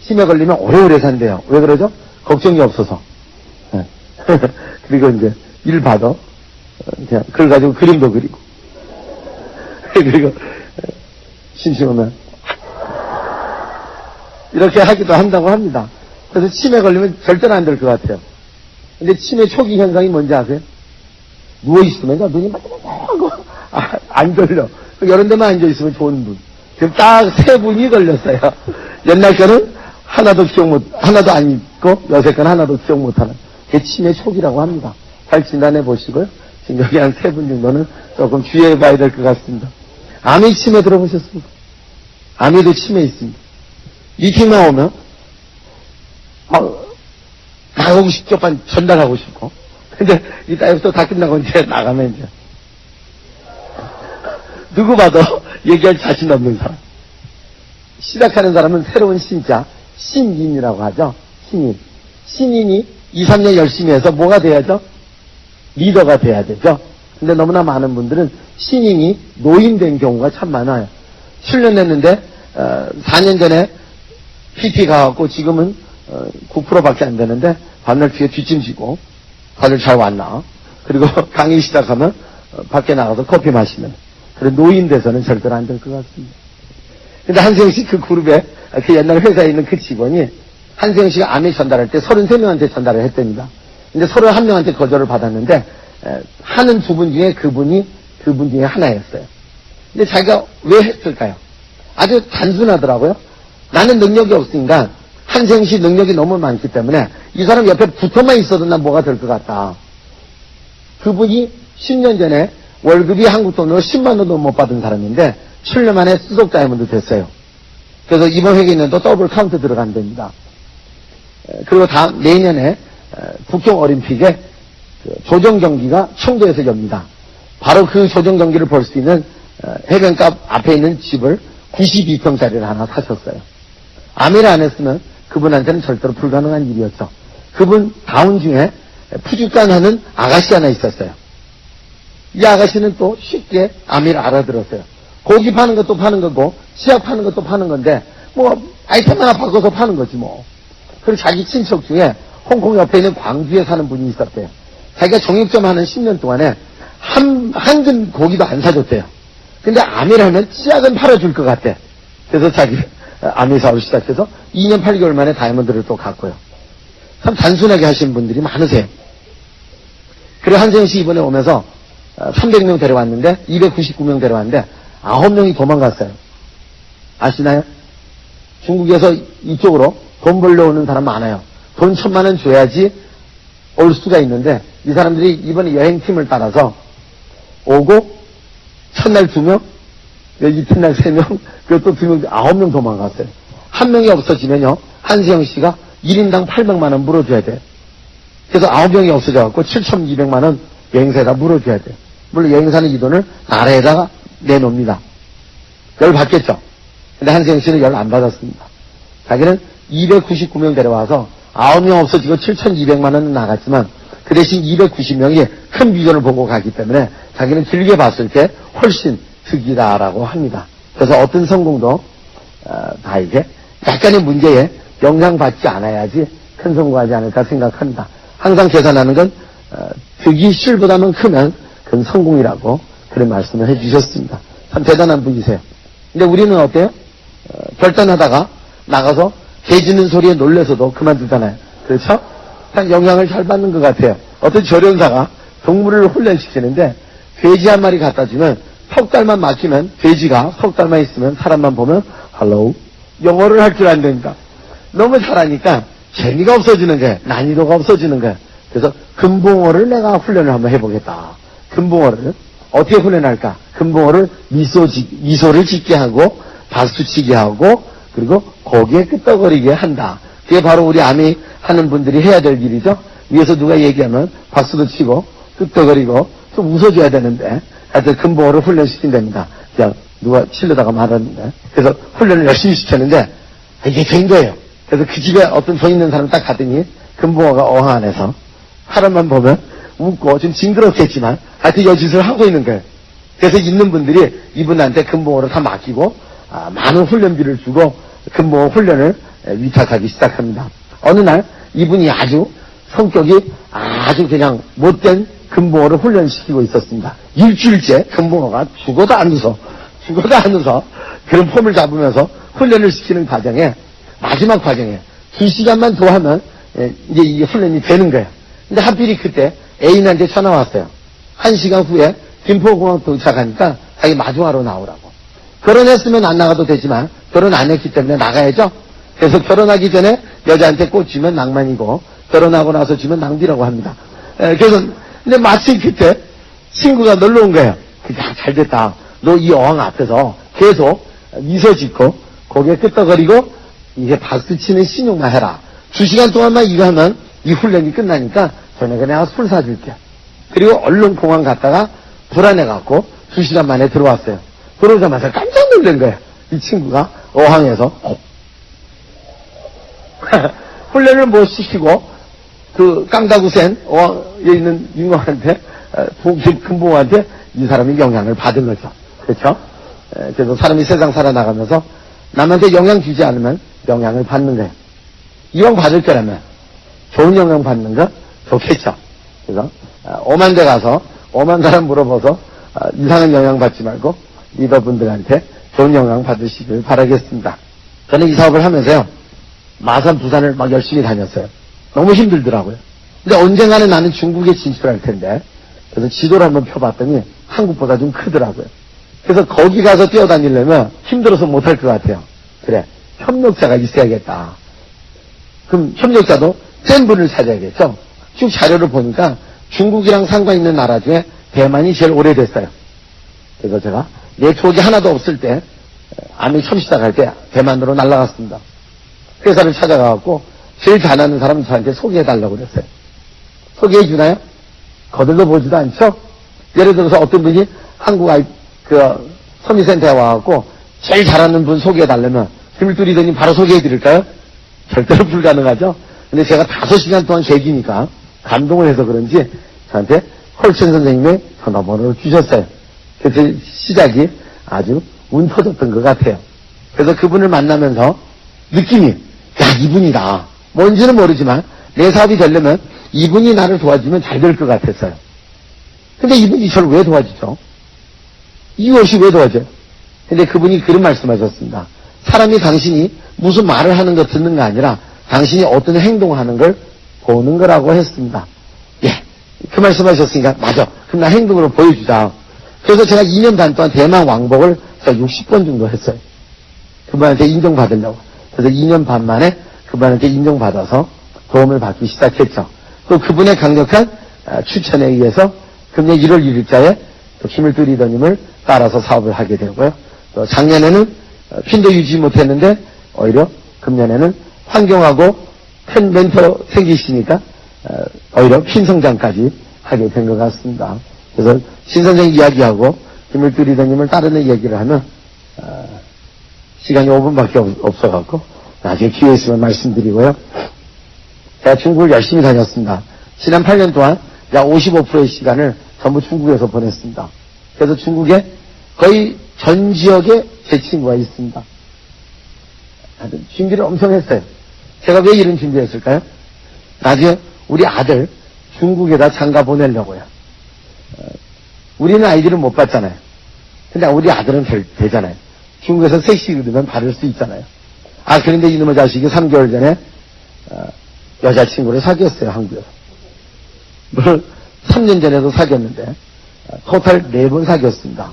치매 걸리면 오래오래 산대요. 왜 그러죠? 걱정이 없어서. 그리고 이제 일 받아. 그냥 그걸 가지고 그림도 그리고. 그리고 심심하면 이렇게 하기도 한다고 합니다. 그래서 치매 걸리면 절대로 안 될 것 같아요. 근데 치매 초기 현상이 뭔지 아세요? 누워있으면 눈이 막하고 안 걸려. 이런 데만 앉아있으면 좋은 분. 지금 딱 3분이 걸렸어요. 옛날 거는 하나도 안 있고, 요새 거는 하나도 기억 못하는. 그게 치매 초기라고 합니다. 잘 진단해 보시고요. 지금 여기 한 3분 정도는 조금 주의해 봐야 될 것 같습니다. 암이 치매 들어보셨습니까? 암에도 치매 있습니다. 미팅만 오면, 나가고 싶죠. 전달하고 싶고. 근데 이따부터 다 끝나고 이제 나가면 이제. 누구 봐도 얘기할 자신 없는 사람. 시작하는 사람은 새로운 신자, 신인이라고 하죠. 신인. 신인이 2, 3년 열심히 해서 뭐가 돼야죠? 리더가 돼야 되죠. 근데 너무나 많은 분들은 신인이 노인된 경우가 참 많아요. 7년 했는데 4년 전에 PT 가갖고 지금은 9%밖에 안 되는데 반날 뒤에 뒷짐지고 다들 잘 왔나? 그리고 강의 시작하면 밖에 나가서 커피 마시면. 그래 노인 돼서는 절대로 안 될 것 같습니다. 근데 한세영 씨 그 그룹에 그 옛날 회사에 있는 그 직원이 한세영 씨가 암에 전달할 때 33명한테 전달을 했답니다. 근데 31명한테 거절을 받았는데 하는 2분 중에 그분 중에 하나였어요. 근데 자기가 왜 했을까요? 아주 단순하더라고요. 나는 능력이 없으니까 한세영 씨 능력이 너무 많기 때문에 이 사람 옆에 붙어만 있어도 난 뭐가 될 것 같다. 그분이 10년 전에 월급이 한국 돈으로 10만 원도 못 받은 사람인데 7년 만에 수석 다이아몬드 됐어요. 그래서 이번 회계년도 더블 카운트 들어간답니다. 그리고 다음 내년에 북경 올림픽에 조정 경기가 청도에서 엽니다. 바로 그 조정 경기를 볼 수 있는 해변가 앞에 있는 집을 92평짜리를 하나 사셨어요. 암이를 안 했으면 그분한테는 절대로 불가능한 일이었죠. 그분 다운 중에 푸주간 하는 아가씨 하나 있었어요. 이 아가씨는 또 쉽게 아미를 알아들었어요. 고기 파는 것도 파는 거고 치약 파는 것도 파는 건데 아이템 하나 바꿔서 파는 거지 뭐. 그리고 자기 친척 중에 홍콩 옆에 있는 광주에 사는 분이 있었대요. 자기가 정육점 하는 10년 동안에 한 근 고기도 안 사줬대요. 근데 아미를 하면 치약은 팔아줄 것 같대. 그래서 자기 아미 사업을 시작해서 2년 8개월 만에 다이아몬드를 또 갔고요. 참 단순하게 하신 분들이 많으세요. 그리고 한세영 씨 이번에 오면서 300명 데려왔는데 299명 데려왔는데 9명이 도망갔어요. 아시나요? 중국에서 이쪽으로 돈 벌러 오는 사람 많아요. 돈 1000만 원 줘야지 올 수가 있는데 이 사람들이 이번에 여행팀을 따라서 오고 첫날 2명, 이튿날 3명, 그리고 또 2명, 9명 도망갔어요. 한 명이 없어지면요 한세영 씨가 1인당 800만 원 물어줘야 돼요. 그래서 9명이 없어져갖고 7,200만 원 여행사에다 물어줘야 돼요. 물론 여행사는 이 돈을 나라에다가 내놓습니다. 열 받겠죠. 근데 한세영 씨는 열 안 받았습니다. 자기는 299명 데려와서 9명 없어지고 7,200만 원은 나갔지만 그 대신 290명이 큰 비전을 보고 가기 때문에 자기는 길게 봤을 때 훨씬 득이다라고 합니다. 그래서 어떤 성공도 다 이게 약간의 문제에 영향받지 않아야지 큰 성공하지 않을까 생각합니다. 항상 계산하는 건 득이 실보다는 크면 그건 성공이라고 그런 말씀을 해주셨습니다. 참 대단한 분이세요. 근데 우리는 어때요? 결단하다가 나가서 개 짖는 소리에 놀래서도 그만두잖아요. 그렇죠? 참 영향을 잘 받는 것 같아요. 어떤 조련사가 동물을 훈련시키는데 돼지 한 마리 갖다 주면 석 달만 막히면 돼지가 석 달만 있으면 사람만 보면 hello 영어를 할 줄 안 됩니다. 너무 잘하니까 재미가 없어지는 거예요. 난이도가 없어지는 거예요. 그래서 금붕어를 내가 훈련을 한번 해보겠다. 금붕어를 어떻게 훈련할까? 금붕어를 미소를 짓게 하고 박수치게 하고 그리고 고개 끄덕거리게 한다. 그게 바로 우리 암이 하는 분들이 해야 될 일이죠. 위에서 누가 얘기하면 박수도 치고 뚝뚝거리고 좀 웃어줘야 되는데 하여튼 금붕어를 훈련시킨답니다. 그냥 누가 치려다가 말았는데 그래서 훈련을 열심히 시켰는데 이게 된 거예요. 그래서 그 집에 어떤 돈 있는 사람 딱 갔더니 금붕어가 어항 안에서 사람만 보면 웃고 좀 징그럽겠지만 하여튼 여짓을 하고 있는 거예요. 그래서 있는 분들이 이분한테 금붕어를 다 맡기고 많은 훈련비를 주고 금붕어 훈련을 위탁하기 시작합니다. 어느 날 이분이 아주 성격이 아주 그냥 못된 금붕어를 훈련시키고 있었습니다. 일주일째 금붕어가 죽어도 안 웃어 그런 폼을 잡으면서 훈련을 시키는 과정에 마지막 과정에 2시간만 더 하면 이제 이게 훈련이 되는 거예요. 근데 하필이 그때 애인한테 전화 왔어요. 1시간 후에 김포공항 도착하니까 자기 마중하러 나오라고. 결혼했으면 안 나가도 되지만 결혼 안 했기 때문에 나가야죠. 그래서 결혼하기 전에 여자한테 꽂히면 낭만이고 결혼하고 나서 주면 낭비라고 합니다. 그래서 근데 마침 그때 친구가 놀러 온 거예요. 잘됐다. 너 이 어항 앞에서 계속 미소 짓고 고개 끄덕거리고 이게 박수치는 신용만 해라. 2시간 동안만 이거 하면 이 훈련이 끝나니까 저녁에 내가 술 사줄게. 그리고 얼른 공항 갔다가 불안해갖고 2시간 만에 들어왔어요. 들어오자마자 깜짝 놀란 거예요. 이 친구가 어항에서 훈련을 못 시키고 그 깡다구센 어항에 있는 잉어한테 금붕어한테 이 사람이 영향을 받은 거죠. 그렇죠? 그래서 사람이 세상 살아나가면서 남한테 영향 주지 않으면 영향을 받는 거예요. 이왕 받을 거라면 좋은 영향 받는 거 좋겠죠. 그래서 오만 데 가서 오만 사람 물어봐서 이상한 영향 받지 말고 리더분들한테 좋은 영향 받으시길 바라겠습니다. 저는 이 사업을 하면서요. 마산, 부산을 막 열심히 다녔어요. 너무 힘들더라고요. 근데 언젠가는 나는 중국에 진출할 텐데 그래서 지도를 한번 펴봤더니 한국보다 좀 크더라고요. 그래서 거기 가서 뛰어다니려면 힘들어서 못할 것 같아요. 그래, 협력자가 있어야겠다. 그럼 협력자도 센 분을 찾아야겠죠. 쭉 자료를 보니까 중국이랑 상관 있는 나라 중에 대만이 제일 오래됐어요. 그래서 제가 네트워크 하나도 없을 때 아메 처음 시작할 때 대만으로 날아갔습니다. 회사를 찾아가갖고 제일 잘하는 사람 저한테 소개해달라고 그랬어요. 소개해 주나요? 거들떠 보지도 않죠? 예를 들어서 어떤 분이 한국 서미센터에 와갖고 제일 잘하는 분 소개해달라면 힘을 뚫리더니 바로 소개해드릴까요? 절대로 불가능하죠? 근데 제가 5시간 동안 계기니까 감동을 해서 그런지 저한테 홀천 선생님의 전화번호를 주셨어요. 그래서 시작이 아주 운 터졌던 것 같아요. 그래서 그분을 만나면서 느낌이 야 이분이다. 뭔지는 모르지만 내 사업이 되려면 이분이 나를 도와주면 잘 될 것 같았어요. 근데 이분이 저를 왜 도와주죠? 이유 없이 왜 도와줘요? 근데 그분이 그런 말씀하셨습니다. 사람이 당신이 무슨 말을 하는 거 듣는 거 아니라 당신이 어떤 행동을 하는 걸 보는 거라고 했습니다. 예, 그 말씀하셨으니까 맞아. 그럼 나 행동으로 보여주자. 그래서 제가 2년 반 동안 대만 왕복을 60번 정도 했어요. 그분한테 인정받으려고. 그래서 2년 반 만에 그분한테 인정받아서 도움을 받기 시작했죠. 또 그분의 강력한 추천에 의해서 금년 1월 1일자에 힘을 뚫리더님을 따라서 사업을 하게 되고요. 또 작년에는 핀도 유지 못했는데 오히려 금년에는 환경하고 큰 멘토 생기시니까 오히려 핀 성장까지 하게 된 것 같습니다. 그래서 신 선생 이야기하고 힘을 뚫리더님을 따르는 얘기를 하면 시간이 5분밖에 없어갖고 나중에 기회 있으면 말씀드리고요. 제가 중국을 열심히 다녔습니다. 지난 8년 동안 약 55%의 시간을 전부 중국에서 보냈습니다. 그래서 중국에 거의 전 지역에 제 친구가 있습니다. 준비를 엄청 했어요. 제가 왜 이런 준비했을까요? 나중에 우리 아들 중국에다 장가 보내려고요. 우리는 아이들은 못 받잖아요. 근데 우리 아들은 되잖아요. 중국에서 섹시거리면 받을 수 있잖아요. 그런데 이놈의 자식이 3개월 전에 여자친구를 사귀었어요, 한국에서. 물론 3년 전에도 사귀었는데 토탈 4번 사귀었습니다.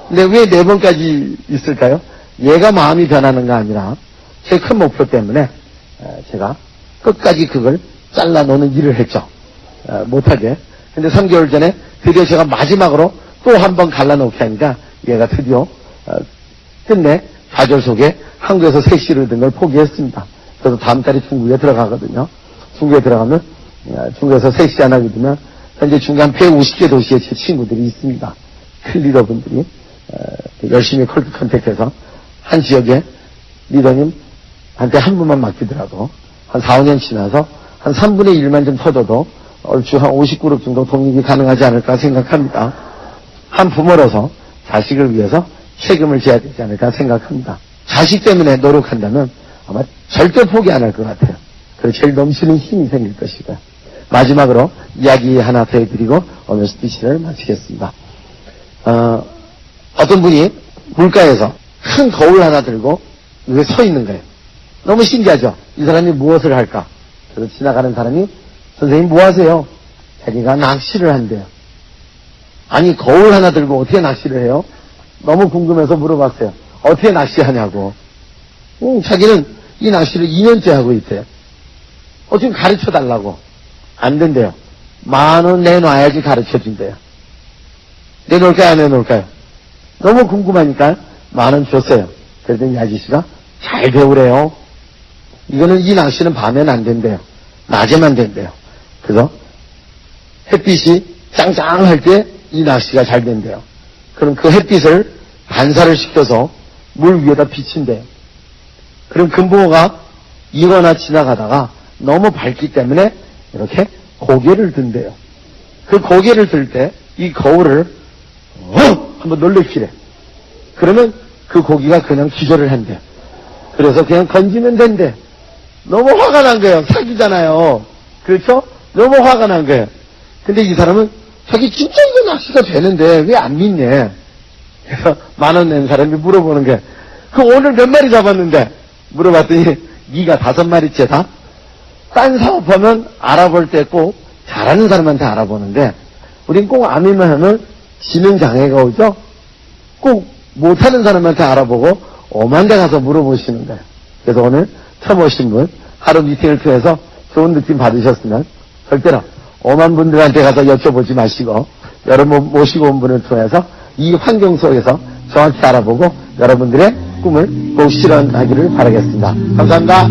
근데 왜 4번까지 있을까요? 얘가 마음이 변하는가 아니라 제 큰 목표 때문에 제가 끝까지 그걸 잘라놓는 일을 했죠. 못하게. 근데 3개월 전에 드디어 제가 마지막으로 또 한 번 갈라놓게 하니까 얘가 드디어 끝내 좌절 속에 한국에서 섹시를 든 걸 포기했습니다. 그래서 다음 달에 중국에 들어가거든요. 중국에 들어가면 중국에서 3시 안 하게 되면 현재 중국 한 150개 도시에 제 친구들이 있습니다. 큰 리더분들이 열심히 콜드 컨택해서 한 지역에 리더님한테 한 분만 맡기더라도 한 4, 5년 지나서 한 3분의 1만 좀 터져도 얼추 한 50그룹 정도 독립이 가능하지 않을까 생각합니다. 한 부모로서 자식을 위해서 책임을 져야 되지 않을까 생각합니다. 자식 때문에 노력한다면 아마 절대 포기 안 할 것 같아요. 그래서 제일 넘치는 힘이 생길 것이고요. 마지막으로 이야기 하나 더 해드리고 오늘 스피치를 마치겠습니다. 어떤 분이 물가에서 큰 거울 하나 들고 여기 서 있는 거예요. 너무 신기하죠? 이 사람이 무엇을 할까? 그래서 지나가는 사람이 선생님 뭐 하세요? 자기가 낚시를 한대요. 아니 거울 하나 들고 어떻게 낚시를 해요? 너무 궁금해서 물어봤어요. 어떻게 낚시하냐고. 자기는 이 낚시를 2년째 하고 있대요. 좀 가르쳐달라고. 안 된대요. 10,000원 내놔야지 가르쳐준대요. 내놓을까요? 안 내놓을까요? 너무 궁금하니까 10,000원 줬어요. 그랬더니 이 아저씨가 잘 배우래요. 이거는 이 낚시는 밤에는 안 된대요. 낮에만 된대요. 그래서 햇빛이 짱짱할 때 이 낚시가 잘 된대요. 그럼 그 햇빛을 반사를 시켜서 물 위에다 비친대요. 그럼 금붕어가 이거나 지나가다가 너무 밝기 때문에 이렇게 고개를 든대요. 그 고개를 들 때 이 거울을 한번 놀래키래. 그러면 그 고기가 그냥 기절을 한대요. 그래서 그냥 건지면 된대. 너무 화가 난 거예요. 사기잖아요. 그렇죠? 너무 화가 난 거예요. 근데 이 사람은 자기 진짜 이거 낚시가 되는데 왜 안 믿냐. 그래서 10,000원 낸 사람이 물어보는 게 그 오늘 몇 마리 잡았는데 물어봤더니 네가 5마리째 다? 딴 사업하면 알아볼 때 꼭 잘하는 사람한테 알아보는데 우린 꼭 아미만 하면 지능 장애가 오죠? 꼭 못하는 사람한테 알아보고 엄한 데 가서 물어보시는 거예요. 그래서 오늘 처음 오신 분 하루 미팅을 통해서 좋은 느낌 받으셨으면 절대로 엄한 분들한테 가서 여쭤보지 마시고 여러분 모시고 온 분을 통해서 이 환경 속에서 정확히 알아보고 여러분들의 꿈을 꼭 실현하기를 바라겠습니다. 감사합니다.